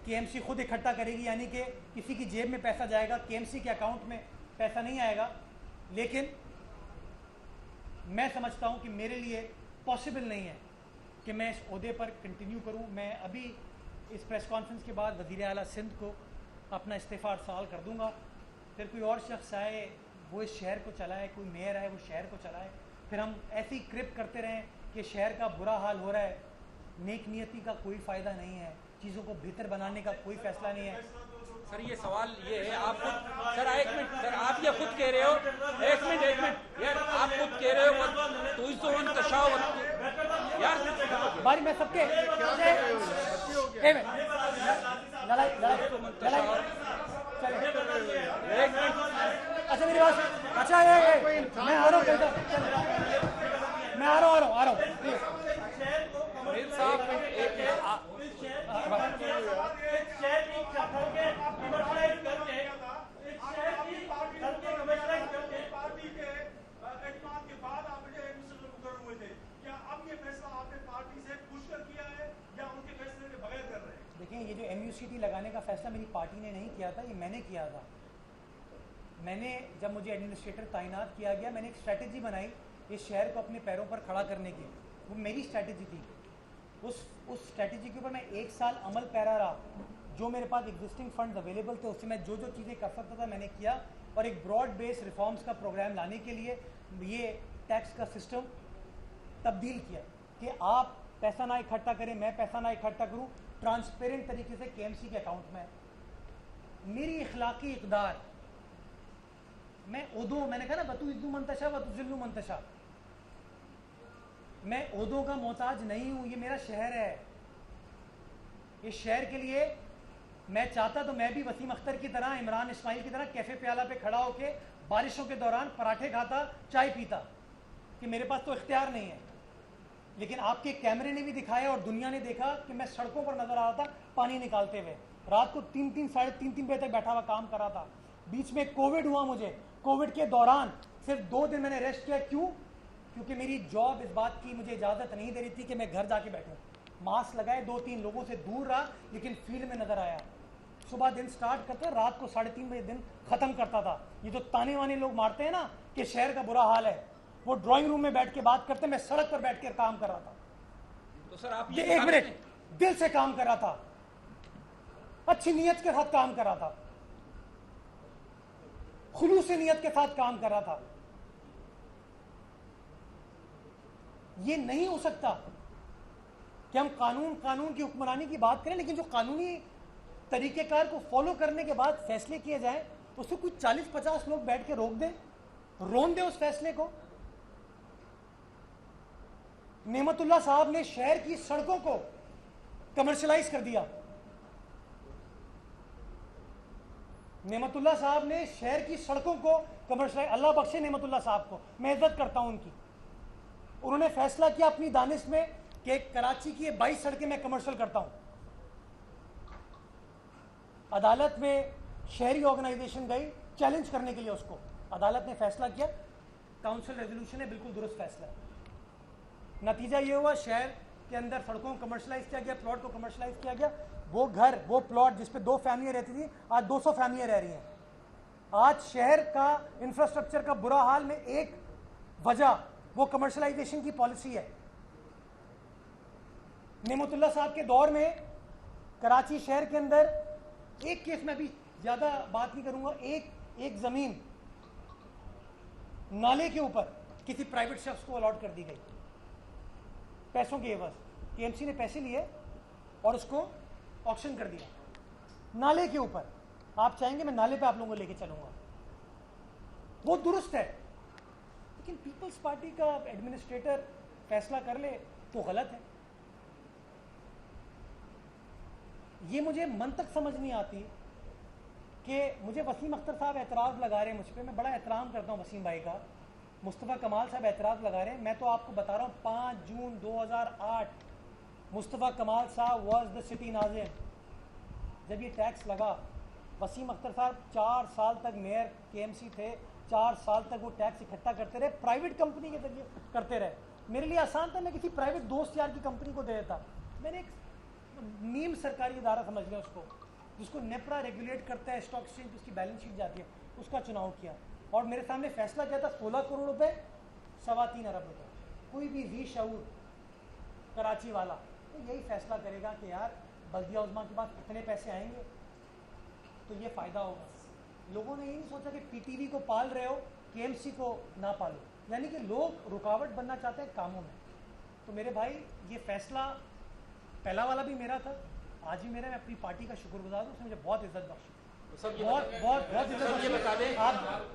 केएमसी खुद इकट्ठा करेगी, यानी कि किसी की जेब में पैसा जाएगा, केएमसी के अकाउंट में पैसा नहीं आएगा। लेकिन मैं समझता हूँ कि मेरे लिए पॉसिबल नहीं है कि मैं इस ओहदे पर कंटिन्यू करूँ। मैं अभी इस प्रेस कॉन्फ्रेंस के बाद वज़ीर आला सिंध को अपना इस्तीफ़ा अर्साल कर दूँगा, फिर कोई और शख्स आए वो इस शहर को चलाए, कोई मेयर आए वो शहर को चलाए, फिर हम ऐसी क्रिप करते रहें कि शहर का बुरा हाल हो रहा है। नेक नियति का कोई फ़ायदा नहीं है, चीज़ों को बेहतर बनाने का कोई फ़ैसला नहीं है। सर ये सवाल ये है, आप खुद सर एक मिनट सर, आप ये खुद कह रहे हो, एक मिनट यार, आप खुद कह रहे हो तो इसको यार बारी में सबके लड़ाई एक मिनट। अच्छा मेरी बात, अच्छा ये मैं आ रहा हूँ, मैं आ रहा हूँ देखिए, ये जो MUCT लगाने का फैसला मेरी पार्टी ने नहीं किया था, ये मैंने किया था। मैंने जब मुझे एडमिनिस्ट्रेटर तैनात किया गया, मैंने एक स्ट्रैटेजी बनाई इस शहर को अपने पैरों पर खड़ा करने की। वो मेरी स्ट्रैटेजी थी। उस स्ट्रैटेजी के ऊपर मैं 1 साल अमल पैरा रहा। जो मेरे पास एग्जिस्टिंग फंड्स अवेलेबल थे उससे मैं जो जो चीज़ें कर सकता था मैंने किया, और एक ब्रॉड बेस रिफॉर्म्स का प्रोग्राम लाने के लिए ये टैक्स का सिस्टम तब्दील किया कि आप पैसा ना इकट्ठा करें, मैं पैसा ना इकट्ठा करूं, ट्रांसपेरेंट तरीके से केएमसी के अकाउंट में। मेरी इखलाकी इक़दार, मैं ओहदों, मैंने कहा ना वतु इज्जु मंतशा वतु जिल्लु मंतशा, मैं ओहदों का मोहताज नहीं हूं। ये मेरा शहर है। इस शहर के लिए मैं चाहता तो मैं भी वसीम अख्तर की तरह, इमरान इस्माइल की तरह कैफे प्याला पे खड़ा होके बारिशों के दौरान पराठे खाता, चाय पीता, कि मेरे पास तो इख्तियार नहीं है। लेकिन आपके कैमरे ने भी दिखाया और दुनिया ने देखा कि मैं सड़कों पर नजर आ रहा था पानी निकालते हुए, रात को 3-3 साढ़े 3-3 बजे तक बैठा हुआ काम कर रहा था। बीच में कोविड हुआ मुझे, कोविड के दौरान सिर्फ 2 दिन मैंने रेस्ट किया। क्यों? क्योंकि मेरी जॉब इस बात की मुझे इजाज़त नहीं दे रही थी कि मैं घर जाके बैठूं। मास्क लगाए, 2-3 लोगों से दूर रहा, लेकिन फील्ड में नजर आया। सुबह दिन स्टार्ट करते, रात को 3:30 बजे दिन खत्म करता था। ये जो ताने वाने लोग मारते हैं ना कि शहर का बुरा हाल है, वो ड्राइंग रूम में बैठ के बात करते, मैं सड़क पर बैठ कर काम कर रहा था। तो सर आप ये 1 मिनट, दिल से काम कर रहा था, अच्छी नीयत के साथ काम कर रहा था, खुलूस नीयत के साथ काम कर रहा था। ये नहीं हो सकता कि हम कानून की हुक्मरानी की बात करें, लेकिन जो कानूनी तरीकेकार को फॉलो करने के बाद फैसले किए जाएं, उससे कुछ 40-50 लोग बैठ के रोक दें, रोन दें उस फैसले को। नेमतुल्लाह साहब ने शहर की सड़कों को कमर्शलाइज कर दिया। नेमतुल्लाह साहब ने शहर की सड़कों को कमर्शलाइज, अल्लाह बख्शे नेमतुल्लाह साहब को, मैं इज्जत करता हूं उनकी। उन्होंने फैसला किया अपनी दानिश में कि कराची की 22 सड़कें मैं कमर्शियल करता हूं। अदालत में शहरी ऑर्गेनाइजेशन गई चैलेंज करने के लिए उसको, अदालत ने फैसला किया, काउंसिल रेजोल्यूशन है, बिल्कुल दुरुस्त फैसला है। नतीजा ये हुआ, शहर के अंदर सड़कों को कमर्शलाइज किया गया, प्लॉट को कमर्शलाइज किया गया। वो घर, वो प्लॉट जिस पे 2 फैमिलियाँ रहती थी, आज 200 फैमिलियाँ रह रही हैं। आज शहर का इंफ्रास्ट्रक्चर का बुरा हाल में एक वजह वो कमर्शलाइजेशन की पॉलिसी है। नेमतुल्ला साहब के दौर में कराची शहर के अंदर एक केस में भी ज्यादा बात नहीं करूंगा, एक जमीन नाले के ऊपर किसी प्राइवेट शख्स को अलॉट कर दी गई पैसों के एवज। केएमसी ने पैसे लिए और उसको ऑक्शन कर दिया नाले के ऊपर। आप चाहेंगे मैं नाले पे आप लोगों को लेके चलूंगा, वो दुरुस्त है। लेकिन पीपल्स पार्टी का एडमिनिस्ट्रेटर फैसला कर ले तो गलत है। ये मुझे मन तक समझ नहीं आती कि मुझे वसीम अख्तर साहब एतराज़ लगा रहे हैं मुझ पर। मैं बड़ा एहतराम करता हूँ वसीम भाई का। मुस्तफ़ा कमाल साहब एतराज़ लगा रहे हैं। मैं तो आपको बता रहा हूँ 5 जून 2008 मुस्तफ़ा कमाल साहब वॉज द सिटी नाज़िम। जब ये टैक्स लगा, वसीम अख्तर साहब 4 साल तक मेयर केएमसी थे। 4 साल तक वो टैक्स इकट्ठा करते रहे, प्राइवेट कंपनी के जरिए करते रहे। मेरे लिए आसान था, मैं किसी प्राइवेट दोस्त यार की कंपनी को दे देता। मैंने एक नीम सरकारी इदारा समझ लिया उसको, जिसको नेप्रा रेगुलेट करता है, स्टॉक एक्सचेंज उसकी बैलेंस शीट जाती है, उसका चुनाव किया। और मेरे सामने फैसला क्या था, 16 करोड़ रुपए, 3.25 अरब रुपए। कोई भी जी शऊर कराची वाला तो यही फैसला करेगा कि यार बल्दिया उज़्मा के पास इतने पैसे आएंगे तो ये फ़ायदा होगा। लोगों ने ये नहीं सोचा कि पीटीवी को पाल रहे हो, केएमसी को ना पालो। यानी कि लोग रुकावट बनना चाहते हैं कामों में। तो मेरे भाई ये फैसला पहला वाला भी मेरा था, आज भी मेरा। मैं अपनी पार्टी का शुक्रगुजार हूँ, उसने मुझे बहुत इज्जत बख्शी, बहुत बहुत बहुत इज्जत बख्शी।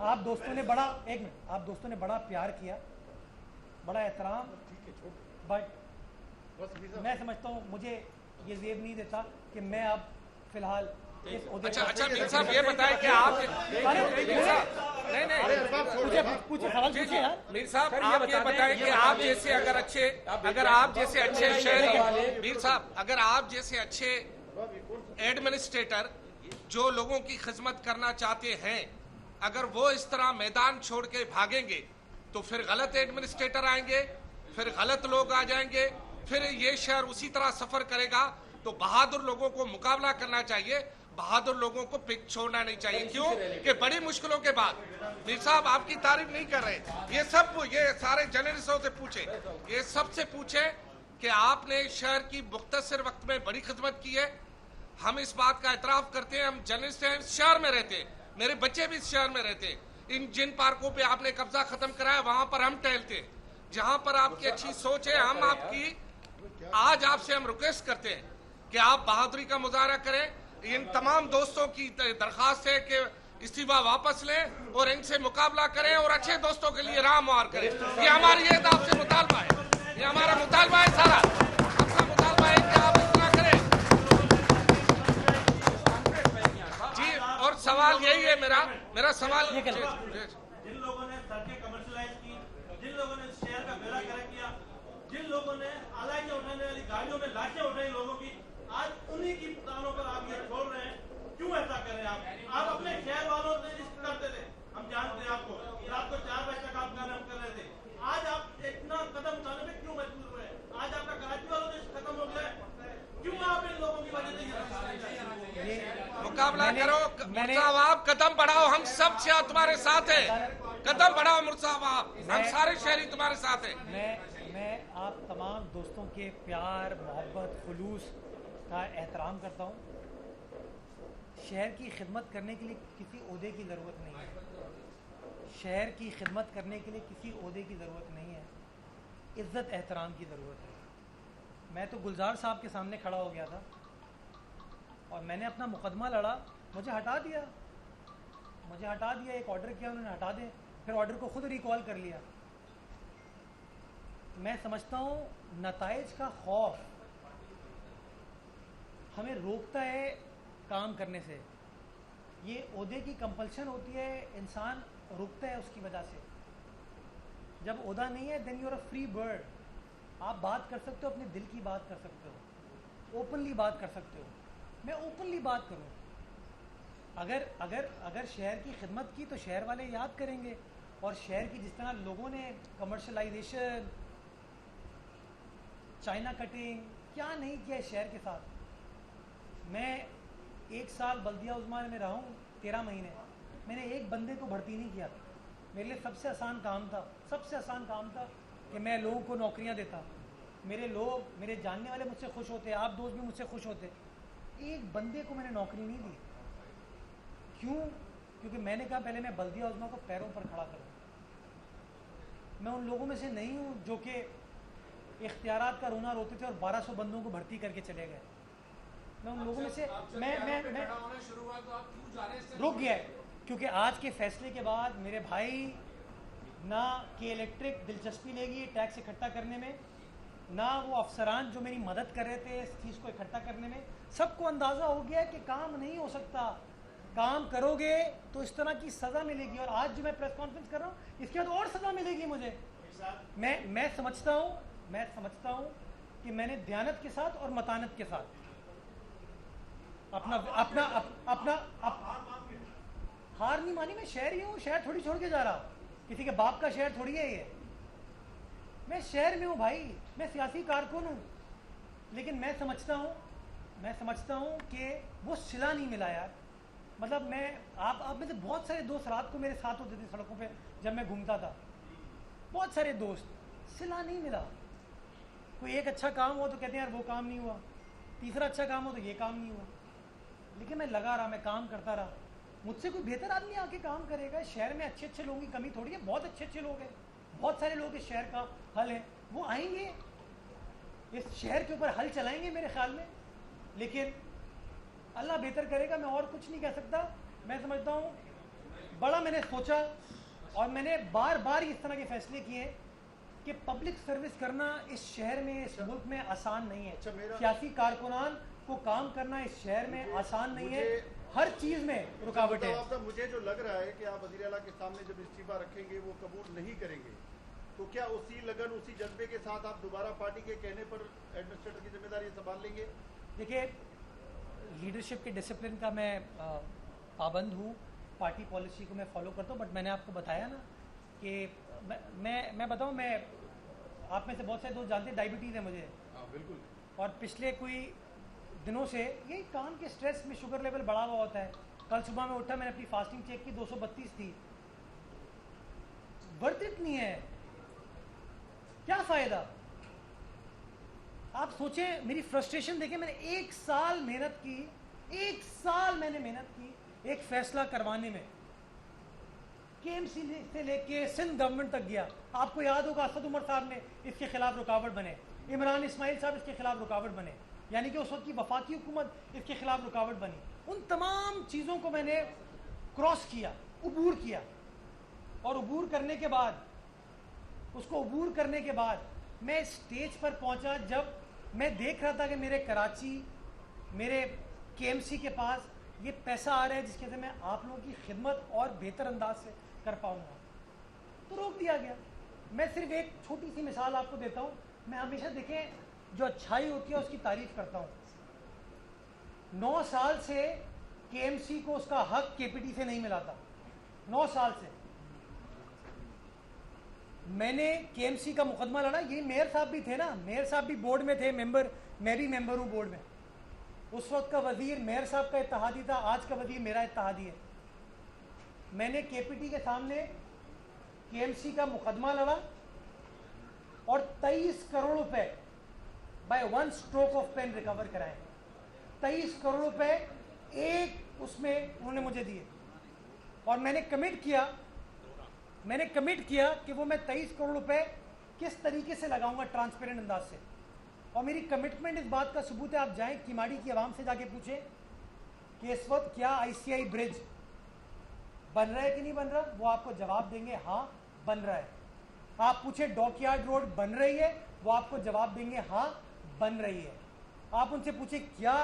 आप दोस्तों ने बड़ा, एक मिनट, आप दोस्तों ने बड़ा प्यार किया, बड़ा एहतराम, बट मैं समझता हूँ मुझे ये ज़ेब नहीं देता कि मैं अब फिलहाल इस ओहदे। अच्छा मीर साहब ये बताएं कि आप पूछे सवाल पूछे यार। मीर साहब आप ये बताएं कि आप जैसे अगर आप जैसे अच्छे शहरी, मीर साहब अगर आप जैसे अच्छे एडमिनिस्ट्रेटर जो लोगों की खिदमत करना चाहते हैं, अगर वो इस तरह मैदान छोड़ के भागेंगे तो फिर गलत एडमिनिस्ट्रेटर आएंगे, फिर गलत लोग आ जाएंगे, फिर ये शहर उसी तरह सफर करेगा। तो बहादुर लोगों को मुकाबला करना चाहिए, बहादुर लोगों को पिक छोड़ना नहीं चाहिए। क्यों कि बड़ी मुश्किलों के बाद, मीर साहब आपकी तारीफ नहीं कर रहे, ये सारे जर्नलिस्टों से पूछे, ये सबसे पूछे कि आपने शहर की मुख्तसर वक्त में बड़ी खिदमत की है। हम इस बात का एतराफ करते हैं, हम जर्नलिस्ट हैं, इस शहर में रहते हैं, मेरे बच्चे भी इस शहर में रहते हैं। जिन पार्कों पे आपने कब्जा खत्म कराया वहां पर हम टहलते हैं। जहां पर आपकी अच्छी सोच है, हम आपकी आज आपसे हम रिक्वेस्ट करते हैं कि आप बहादुरी का मुजाहरा करें। इन तमाम दोस्तों की दरखास्त है कि इस्तीफा वापस लें और इनसे मुकाबला करें और अच्छे दोस्तों के लिए राह मुहार करें। ये हमारी ये आपसे मुतालबा है, ये हमारा मुतालबा है, सारा अपना मुतालबा है कि आप इतना करें जी। और सवाल यही है, मेरा सवाल, जिन लोगों ने सड़कें कमर्शलाइज की, जिन लोगों ने शहर का बेड़ा गर्क किया, जिन लोगों ने अलाइयां उठाने वाली गाड़ियों में लाशें उठाई लोगों की, आज उन्हीं की तानों पर आप ये छोड़ रहे हैं। क्यों ऐसा कर रहे हैं आप अपने शहर वालों से रिश्त करते थे, हम जानते हैं आपको, रात को 4 बजे तक आप काम कर रहे थे। आज आप इतना कदम उठाने में क्यों मजबूर हुए? आज आपका कराची वालों से खत्म हो गया है, क्यों आप इन लोगों की वजह से मुकाबला करो? मुर्साब आप कदम बढ़ाओ, हम सब शहर तुम्हारे साथ है, कदम बढ़ाओ मुर्साब आप, हम सारे शहरी तुम्हारे साथ है। मैं आप तमाम दोस्तों के प्यार, मोहब्बत, खुलूस का एहतराम करता हूँ। शहर की खिदमत करने के लिए किसी ओहदे की ज़रूरत नहीं है। शहर की खिदमत करने के लिए किसी ओहदे की ज़रूरत नहीं है, इज़्ज़त एहतराम की ज़रूरत है। मैं तो गुलजार साहब के सामने खड़ा हो गया था और मैंने अपना मुकदमा लड़ा, मुझे हटा दिया, एक ऑर्डर किया उन्होंने, हटा दें, फिर ऑर्डर को खुद रिकॉल कर लिया। मैं समझता हूँ नताइज का खौफ हमें रोकता है काम करने से। ये ओहदे की कंपल्शन होती है, इंसान रुकता है उसकी वजह से। जब ओहदा नहीं है then you are a free bird. आप बात कर सकते हो, अपने दिल की बात कर सकते हो, ओपनली बात कर सकते हो। मैं ओपनली बात करूँ, अगर शहर की खिदमत की तो शहर वाले याद करेंगे। और शहर की जिस तरह लोगों ने कमर्शलाइजेशन, चाइना कटिंग, क्या नहीं किया इस शहर के साथ। मैं 1 साल बल्दिया उज़्मा में रहा हूँ, 13 महीने। मैंने एक बंदे को भर्ती नहीं किया। मेरे लिए सबसे आसान काम था, सबसे आसान काम था कि मैं लोगों को नौकरियाँ देता। मेरे लोग, मेरे जानने वाले मुझसे खुश होते, आप दोस्त भी मुझसे खुश होते। एक बंदे को मैंने नौकरी नहीं दी। क्यों? क्योंकि मैंने कहा पहले मैं बल्दिया उज़्मा को पैरों पर खड़ा करूँ। मैं उन लोगों में से नहीं हूँ जो कि इख्तियारात का रोना रोते थे और 1200 बंदों को भर्ती करके चले गए। मैं उन लोगों में से मैं रुक गया, क्योंकि आज के फैसले के बाद मेरे भाई ना के इलेक्ट्रिक दिलचस्पी लेगी टैक्स इकट्ठा करने में, ना वो अफसरान जो मेरी मदद कर रहे थे इस चीज़ को इकट्ठा करने में। सबको अंदाज़ा हो गया कि काम नहीं हो सकता, काम करोगे तो इस तरह की सज़ा मिलेगी। और आज जो मैं प्रेस कॉन्फ्रेंस कर रहा हूँ, इसके बाद और सज़ा मिलेगी मुझे। मैं समझता हूँ कि मैंने दयानत के साथ और मतानत के साथ हार नहीं मानी। मैं शहर ही हूँ, शहर थोड़ी छोड़ के जा रहा हूँ, किसी के बाप का शहर थोड़ी है ये। मैं शहर में हूँ भाई, मैं सियासी कारकुन हूँ, लेकिन मैं समझता हूँ कि वो सिला नहीं मिला यार। मतलब मैं आप में से बहुत सारे दोस्त रात को मेरे साथ होते थे सड़कों पे जब मैं घूमता था, बहुत सारे दोस्त, सिला नहीं मिला। कोई एक अच्छा काम हो तो कहते हैं यार वो काम नहीं हुआ, तीसरा अच्छा काम हो तो ये काम नहीं हुआ। लेकिन मैं लगा रहा, मैं काम करता रहा। मुझसे कोई बेहतर आदमी आके काम करेगा? शहर में अच्छे अच्छे लोगों की कमी थोड़ी है, बहुत अच्छे अच्छे लोग हैं, बहुत सारे लोग इस शहर का हल है। वो आएंगे, इस शहर के ऊपर हल चलाएंगे मेरे ख्याल में। लेकिन अल्लाह बेहतर करेगा, मैं और कुछ नहीं कह सकता। मैं समझता हूँ बड़ा मैंने सोचा और मैंने बार बार इस तरह के फैसले किए कि पब्लिक सर्विस करना इस शहर में, इस मुल्क में आसान नहीं है। सियासी कारकुनान को काम करना इस शहर में आसान नहीं है, हर चीज़ में रुकावट है। मुझे जो लग रहा है कि आप वज़ीर आला के सामने जब इस्तीफा रखेंगे वो कबूल नहीं करेंगे, तो क्या उसी लगन, उसी जज्बे के साथ आप दोबारा पार्टी के कहने पर एडमिनिस्ट्रेटर की जिम्मेदारी संभाल लेंगे? देखिए, लीडरशिप के डिसिप्लिन का मैं पाबंद हूँ, पार्टी पॉलिसी को मैं फॉलो करता हूँ। बट मैंने आपको बताया ना कि मैं बताऊँ, मैं आप में से बहुत सारे दोस्त जानते हैं डायबिटीज़ है मुझे। बिल्कुल। और पिछले कोई दिनों से यही काम के स्ट्रेस में शुगर लेवल बढ़ा हुआ होता है। कल सुबह में उठा, मैंने अपनी फास्टिंग चेक की, 232 थी। वर्थ इट नहीं है, क्या फ़ायदा? आप सोचें, मेरी फ्रस्ट्रेशन देखें। मैंने 1 साल मेहनत की, 1 साल मैंने मेहनत की एक फैसला करवाने में। केएमसी से लेके सिंध गवर्नमेंट तक गया। आपको याद होगा असद उमर साहब ने इसके खिलाफ रुकावट बने, इमरान इस्माइल साहब इसके खिलाफ रुकावट बने, यानी कि उस वक्त की वफाकी हुकूमत इसके खिलाफ रुकावट बनी। उन तमाम चीज़ों को मैंने क्रॉस किया, अबूर किया। और अबूर करने के बाद, उसको अबूर करने के बाद मैं स्टेज पर पहुंचा जब मैं देख रहा था कि मेरे कराची, मेरे केएमसी के पास ये पैसा आ रहा है जिसके से मैं आप लोगों की खिदमत और बेहतर अंदाज से कर पाऊंगा, तो रोक दिया गया। मैं सिर्फ एक छोटी सी मिसाल आपको देता हूँ। मैं हमेशा, देखें, जो अच्छाई होती है उसकी तारीफ करता हूँ। 9 साल से केएमसी को उसका हक केपीटी से नहीं मिला था। 9 साल से मैंने केएमसी का मुकदमा लड़ा। यही मेयर साहब भी थे ना, मेयर साहब भी बोर्ड में थे मेंबर, मैं भी मेंबर हूँ बोर्ड में। उस वक्त का वजीर मेयर साहब का इत्तेहादी था, आज का वजीर मेरा इत्तेहादी है। मैंने केपीटी के सामने केएमसी का मुकदमा लड़ा और 23 करोड़ रुपए by 1 stroke of pen recover कराए। 23 करोड़ रुपए एक उसमें उन्होंने मुझे दिए और मैंने कमिट किया कि वो मैं 23 करोड़ रुपए किस तरीके से लगाऊंगा, ट्रांसपेरेंट अंदाज से। और मेरी कमिटमेंट इस बात का सबूत है। आप जाएं किमाड़ी की आवाम से जाके पूछें कि इस वक्त क्या आईसीआई ब्रिज बन रहा है कि नहीं बन रहा, वो आपको जवाब देंगे हाँ बन रहा है। आप पूछें डॉकयार्ड रोड बन रही है, वो आपको जवाब देंगे हाँ बन रही है। आप उनसे पूछें क्या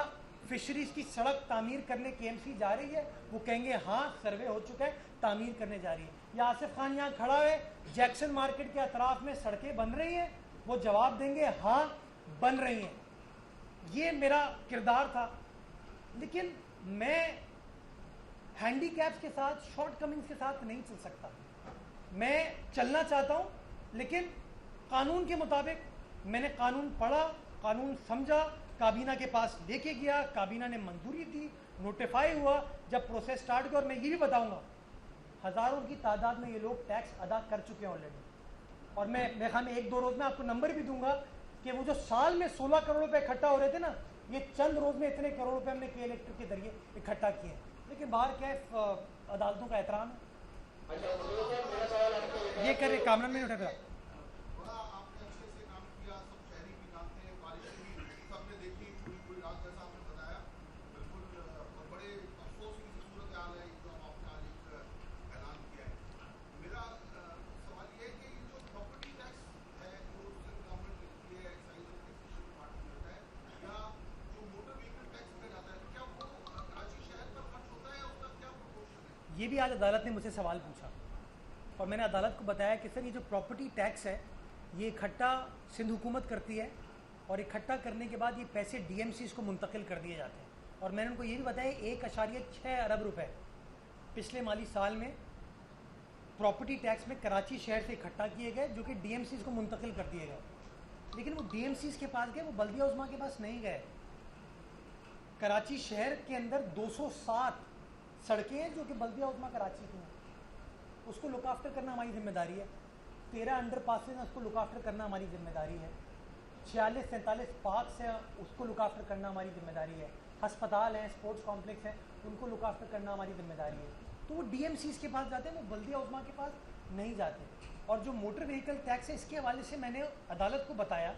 फिशरीज की सड़क तामीर करने केएमसी जा रही है, वो कहेंगे हाँ सर्वे हो चुका है, तामीर करने जा रही है। या आसिफ खान यहाँ खड़ा है, जैक्सन मार्केट के अतराफ में सड़कें बन रही हैं, वो जवाब देंगे हाँ बन रही हैं। ये मेरा किरदार था। लेकिन मैं हैंडीकैप्स के साथ, शॉर्टकमिंग्स के साथ नहीं चल सकता। मैं चलना चाहता हूँ, लेकिन कानून के मुताबिक मैंने कानून पढ़ा, कानून समझा, काबीना के पास लेके गया, काबीना ने मंजूरी दी, नोटिफाई हुआ। जब प्रोसेस स्टार्ट किया, और मैं ये भी बताऊंगा हज़ारों की तादाद में ये लोग टैक्स अदा कर चुके हैं ऑलरेडी। और मैं ख्याल में 1-2 रोज़ में आपको नंबर भी दूंगा कि वो जो साल में 16 करोड़ रुपए इकट्ठा हो रहे थे ना, ये चंद रोज़ में इतने करोड़ रुपए हमने के इलेक्ट्रिक के जरिए इकट्ठा किए। लेकिन बाहर क्या है, अदालतों का एहतराम है, ये कर रहे कामरान में नहीं उठा फिर। बड़ा आपने अच्छे से काम किया, सब शहरी भी जानते हैं, बारिश भी सबने देखी पूरी रात, जैसा आपने बताया बिल्कुल। और बड़े अफसोस की सूरत हाल है जो आपने आज एक ऐलान किया है। मेरा सवाल ये है कि जो प्रॉपर्टी टैक्स है जो गवर्नमेंट लेती है, एक्साइज और टैक्सेशन डिपार्टमेंट लेता है, या जो मोटर व्हीकल टैक्स पे जाता है, क्या वो कराची शहर पर खर्च होता है, उसका क्या प्रोपोर्शन है? ये भी आज अदालत ने मुझसे सवाल पूछा और मैंने अदालत को बताया कि सर ये जो प्रॉपर्टी टैक्स है ये इकट्ठा सिंध हुकूमत करती है और इकट्ठा करने के बाद ये पैसे DMCs को मुंतकिल कर दिए जाते हैं। और मैंने उनको ये भी बताया 1.6 अरब रुपए पिछले माली साल में प्रॉपर्टी टैक्स में कराची शहर से इकट्ठा किए गए जो कि DMCs को मुंतकिल कर दिए गए। लेकिन वो DMCs के पास गए, वो बल्दिया उज़्मा के पास नहीं गए। कराची शहर के अंदर 207 सड़कें हैं जो कि बल्दिया उज़्मा कराची की हैं, उसको लुक आफ्टर करना हमारी जिम्मेदारी है। 13 अंडर पासेज हैं, उसको लुक आफ्टर करना हमारी जिम्मेदारी है। 46-47 पार्क्स हैं, उसको लुक आफ्टर करना हमारी जिम्मेदारी है। अस्पताल हैं, स्पोर्ट्स कॉम्प्लेक्स हैं, उनको लुक आफ्टर करना हमारी जिम्मेदारी है। तो वो DMCs के पास जाते हैं, वो बल्दिया उज़्मा के पास नहीं जाते। और जो मोटर व्हीकल टैक्स है, इसके हवाले से मैंने अदालत को बताया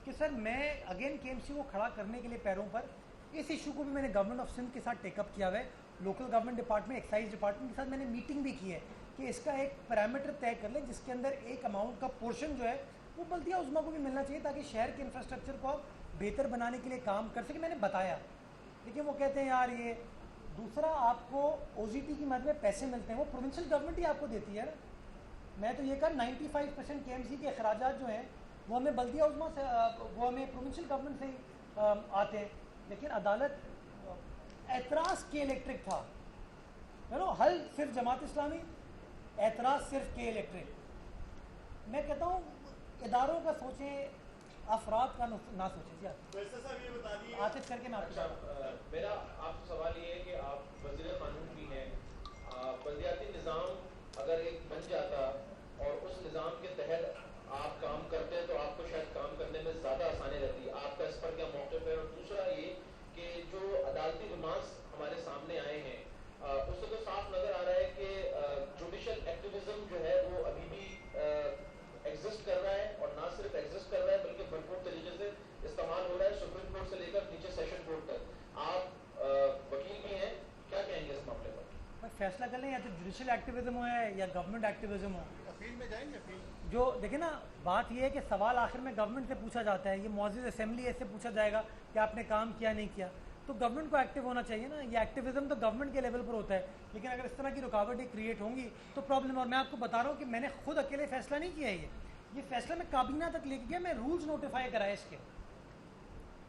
कि सर मैं अगेन KMC को खड़ा करने के लिए पैरों पर, इस इशू को भी मैंने गवर्नमेंट ऑफ सिंध के साथ टेकअप किया हुआ है। Local government department, excise department के साथ मैंने मीटिंग भी की है कि इसका एक पैरामीटर तय कर लें जिसके अंदर एक अमाउंट का पोर्शन जो है वो बल्दिया उज़्मा को भी मिलना चाहिए ताकि शहर के इंफ्रास्ट्रक्चर को आप बेहतर बनाने के लिए काम कर सके। मैंने बताया, लेकिन वो कहते हैं यार ये दूसरा आपको OZT की मद में पैसे मिलते हैं, वो प्रोविंशियल गवर्नमेंट ही आपको देती है। मैं तो ये कहा 95% KMC के अखराजात जो हैं वो हमें बल्दिया उज़्मा से, वो हमें प्रोविंशियल गवर्नमेंट से ही आते हैं। लेकिन अदालत एतराज़ के इलेक्ट्रिक था, हल सिर्फ जमात इस्लामी, एतराज़ सिर्फ के इलेक्ट्रिक। मैं कहता हूँ इदारों का सोचें, अफराद का ना सोचें। जी आतिफ करके मैं आपको मेरा आपसे सवाल ये है कि आप वज़ीर कानून भी हैं, बल्दियाती निज़ाम अगर एक बन जाता और उस निज़ाम के तहत आप काम करते हैं तो आपको शायद काम करने में ज़्यादा आसानी रहती है। आपका इस पर क्या मौक़िफ़ है? और दूसरा ये कि जो अदालती रिमांड्स हमारे सामने आए हैं उससे तो साफ नज़र आ रहा है कि जुडिशल एक्टिविज्म जो है वो अभी भी एग्जिस्ट कर रहा है, और ना सिर्फ एग्जिस्ट कर रहा है बल्कि भरपूर तरीके से इस्तेमाल हो रहा है, सुप्रीम कोर्ट से लेकर नीचे सेशन कोर्ट तक। आप वकील भी हैं, क्या कहेंगे इस मामले पर? फैसला कर लें, या तो जुडिशल एक्टिविज्म है या गवर्नमेंट एक्टिविज्म हो। अपील में जाएंगे? अपील जो देखिए ना, बात यह है कि सवाल आखिर में गवर्नमेंट से पूछा जाता है। ये मुअज़्ज़िज़ असेंबली ऐसे पूछा जाएगा कि आपने काम किया नहीं किया, तो गवर्नमेंट को एक्टिव होना चाहिए ना। ये एक्टिविज्म तो गवर्नमेंट के लेवल पर होता है, लेकिन अगर इस तरह की रुकावटें क्रिएट होंगी तो प्रॉब्लम। और मैं आपको बता रहा हूँ कि मैंने खुद अकेले फैसला नहीं किया है, ये फैसला मैं काबीना तक लेके गया, मैं रूल्स नोटिफाई कराए, इसके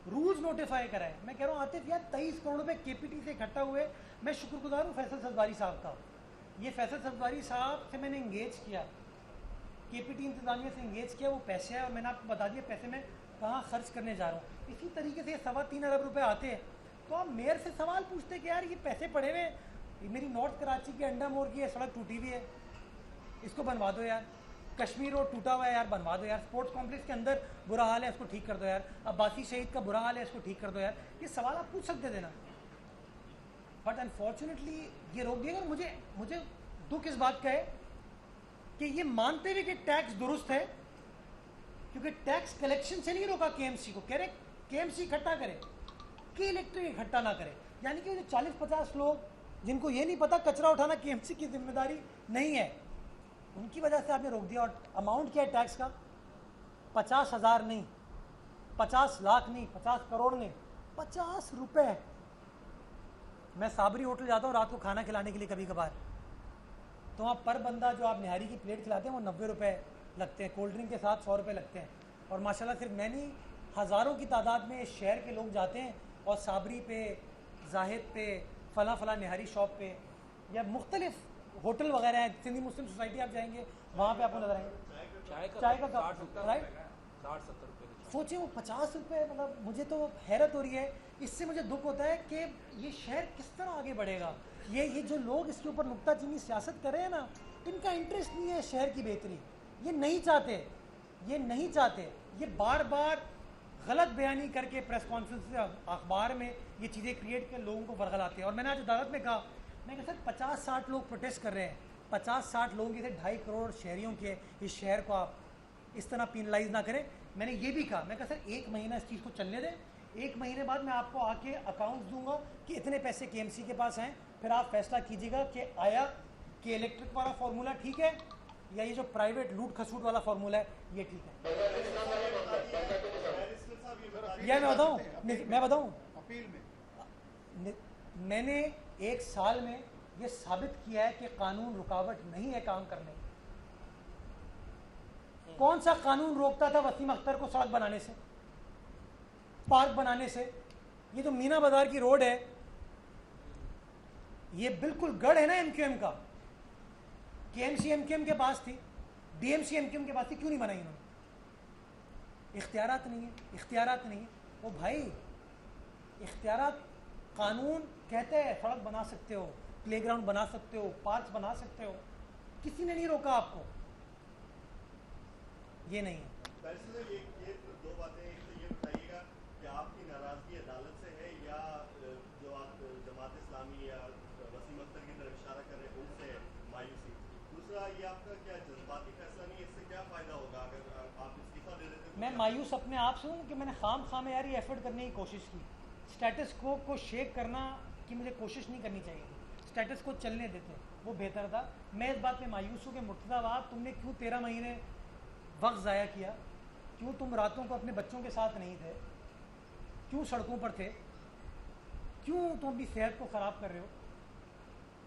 रूल्स नोटिफाई कराए। मैं कह रहा हूँ आतिफ यार 23 करोड़ रुपए KPT से इकट्ठा हुए। मैं शुक्रगुजार हूँ फैसल सफदारी साहब का। ये फैसल सफदारी साहब से मैंने इंगेज किया, KPT इंतजामिया से इंगेज किया, वो पैसे है और मैंने आपको बता दिया पैसे मैं कहाँ खर्च करने जा रहा हूँ। इसी तरीके से 3.25 अरब रुपए आते हैं तो आप मेयर से सवाल पूछते कि यार ये पैसे पड़े हुए, मेरी नॉर्थ कराची के अंडा मोड़ की है सड़क टूटी हुई है, इसको बनवा दो यार। कश्मीर रोड टूटा हुआ है यार, बनवा दो यार। स्पोर्ट्स कॉम्प्लेक्स के अंदर बुरा हाल है, इसको ठीक कर दो यार। अब्बासी शहीद का बुरा हाल है, इसको ठीक कर दो यार। ये सवाल आप पूछ सकते थे ना, बट अनफॉर्चुनेटली ये रोक दिया। और मुझे दुख इस बात का है कि ये मानते हुए कि टैक्स दुरुस्त है, क्योंकि टैक्स कलेक्शन से नहीं रोका KMC को, कह रहे KMC इकट्ठा करे, के इलेक्ट्रिक इकट्ठा ना करे। यानी कि जो 40-50 लोग जिनको ये नहीं पता कचरा उठाना KMC की जिम्मेदारी नहीं है, उनकी वजह से आपने रोक दिया। और अमाउंट क्या है टैक्स का? 50,000 नहीं, 50 लाख नहीं, 50 करोड़ नहीं, 50 रुपए। मैं साबरी होटल जाता हूँ रात को खाना खिलाने के लिए कभी कभार, तो वहाँ पर बंदा जो आप निहारी की प्लेट खिलाते हैं वो 90 रुपये लगते हैं, कोल्ड ड्रिंक के साथ 100 रुपये लगते हैं। और माशाल्लाह सिर्फ मैं नहीं, हज़ारों की तादाद में शहर के लोग जाते हैं और साबरी पे, जाहिद पे, फला निहारी शॉप पे या मुख्तलिफ होटल वगैरह है, सिंधी मुस्लिम सोसाइटी आप जाएंगे वहाँ पे आपको नजर आएंगे चाय का कप, राइट। 60-70 रुपये की चाय। सोचिए वो 50 रुपये, मतलब मुझे तो हैरत हो रही है। इससे मुझे दुख होता है कि ये शहर किस तरह आगे बढ़ेगा। ये जो लोग इसके ऊपर नुक्ताचीनी सियासत कर रहे हैं ना, इनका इंटरेस्ट नहीं है शहर की बेहतरी। ये नहीं चाहते, ये बार बार गलत बयानी करके प्रेस कॉन्फ्रेंस से अखबार में ये चीज़ें क्रिएट कर लोगों को बरगलाते हैं। और मैंने आज अदालत में कहा, मैं कहा सर 50-60 लोग प्रोटेस्ट कर रहे हैं, 50-60 लोगों के थे 2.5 करोड़ शहरियों के इस शहर को आप इस तरह पेनलाइज ना करें। मैंने ये भी कहा, मैं कहा सर 1 महीना इस चीज़ को चलने दें, 1 महीने बाद मैं आपको आके अकाउंट्स दूंगा कि इतने पैसे KMC के पास हैं, फिर आप फैसला कीजिएगा कि आया कि इलेक्ट्रिक वाला फार्मूला ठीक है या ये जो प्राइवेट लूट खसूट वाला फार्मूला है ये ठीक है। या मैं बताऊं अपील में मैंने 1 साल में ये साबित किया है कि कानून रुकावट नहीं है काम करने। कौन सा कानून रोकता था वसीम अख्तर को सड़क बनाने से, पार्क बनाने से? ये जो मीना बाजार की रोड है, ये बिल्कुल गढ़ है ना MQM का। KMC MQM के पास थी, DMC MQM के पास थी, क्यों नहीं बनाई इन्होंने? इख्तियारात नहीं है। वो भाई इख्तियारात, कानून कहते हैं सड़क बना सकते हो, प्लेग्राउंड बना सकते हो, पार्क बना सकते हो, किसी ने नहीं रोका आपको। ये नहीं है। ये दो बातें, एक तो ये बताइएगा कि आपकी नाराजगी अदालत से है या जो आप जमात इस्लामी या वसीम अख्तर की तरफ इशारा कर रहे हैं उनसे मायूसी? दूसरा, ये आपका क्या जज्बाती फैसला नहीं है? इससे क्या फायदा होगा अगर आप इस्तीफा दे देते? मैं मायूस अपने आप से हूँ कि मैंने खाम यार ये एफर्ट करने की कोशिश की। स्टेटस को शेक करना की मुझे कोशिश नहीं करनी चाहिए थी, स्टेटस को चलने देते, वो बेहतर था। मैं इस बात में मायूस हूँ कि मुर्तज़ाबाद, तुमने क्यों 13 महीने वक्त ज़ाया किया? क्यों तुम रातों को अपने बच्चों के साथ नहीं थे? क्यों सड़कों पर थे? क्यों तुम अपनी सेहत को ख़राब कर रहे हो?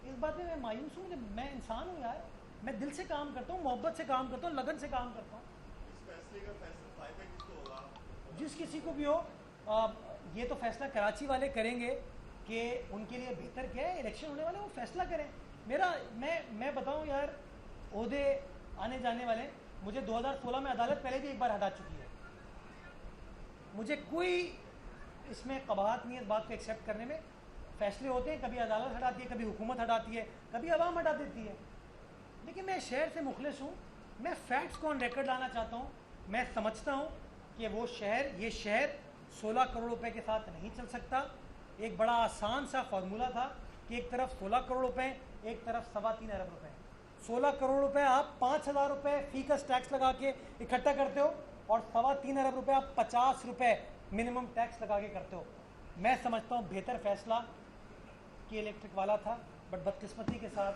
इस बात में मैं मायूस हूँ। मैं इंसान हूँ यार, मैं दिल से काम करता हूँ, मोहब्बत से काम करता हूँ, लगन से काम करता हूँ। इस फैसले का फायदा किसको होगा? जिस किसी को भी हो, ये तो फैसला कराची वाले करेंगे कि उनके लिए बेहतर क्या है। इलेक्शन होने वाले, वो फैसला करें। मैं बताऊँ यार, ओहदे आने जाने वाले, मुझे 2016 में अदालत पहले भी एक बार हटा चुकी है। मुझे कोई इसमें कबाहत नहीं है इस बात को एक्सेप्ट करने में। फैसले होते हैं, कभी अदालत हटाती है, कभी हुकूमत हटाती है, कभी अवाम हटा देती है। लेकिन मैं शहर से मुखलिस हूँ, मैं फैक्ट्स को ऑन रिकॉर्ड लाना चाहता हूँ। मैं समझता हूँ कि ये शहर 16 करोड़ रुपए के साथ नहीं चल सकता। एक बड़ा आसान सा फार्मूला था कि एक तरफ 16 करोड़ रुपए, एक तरफ 3.25 अरब रुपए। 16 करोड़ रुपए आप 5,000 रुपये फीकस टैक्स लगा के इकट्ठा करते हो, और 3.25 अरब रुपए आप 50 रुपये मिनिमम टैक्स लगा के करते हो। मैं समझता हूँ बेहतर फैसला कि इलेक्ट्रिक वाला था, बट बदकिस्मती के साथ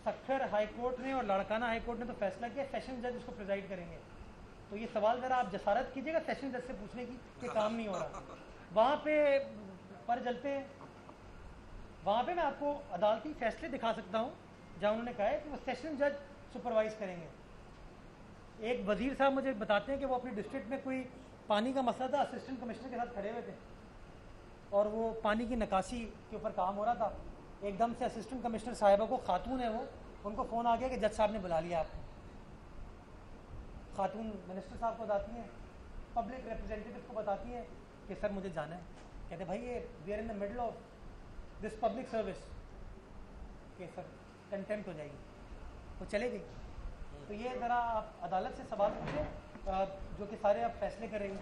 सक्खर हाई कोर्ट ने और लाड़काना हाई कोर्ट ने तो फैसला किया सेशन जज उसको प्रिजाइड करेंगे। तो ये सवाल ज़रा आप जसारत कीजिएगा सेशन जज से पूछने की कि काम नहीं हो रहा। वहाँ पे पर जलते हैं, वहाँ पे मैं आपको अदालती फैसले दिखा सकता हूँ जहाँ उन्होंने कहा है कि वो सेशन जज सुपरवाइज करेंगे। एक वजीर साहब मुझे बताते हैं कि वो अपनी डिस्ट्रिक्ट में कोई पानी का मसला था, असिस्टेंट कमिश्नर के साथ खड़े हुए थे और वो पानी की निकासी के ऊपर काम हो रहा था। एकदम से असिस्टेंट कमिश्नर साहिबा को, खातून है वो, उनको फ़ोन आ गया कि जज साहब ने बुला लिया आपको। खातून मिनिस्टर साहब को बताती हैं, पब्लिक रिप्रेजेंटेटिव को बताती हैं कि सर मुझे जाना है। कहते भाई ये we are in the middle of this public service, कि सर कंटेम्प्ट हो जाएगी, वो चले गई। तो ये ज़रा आप अदालत से सवाल पूछें जो कि सारे आप फैसले करेंगे।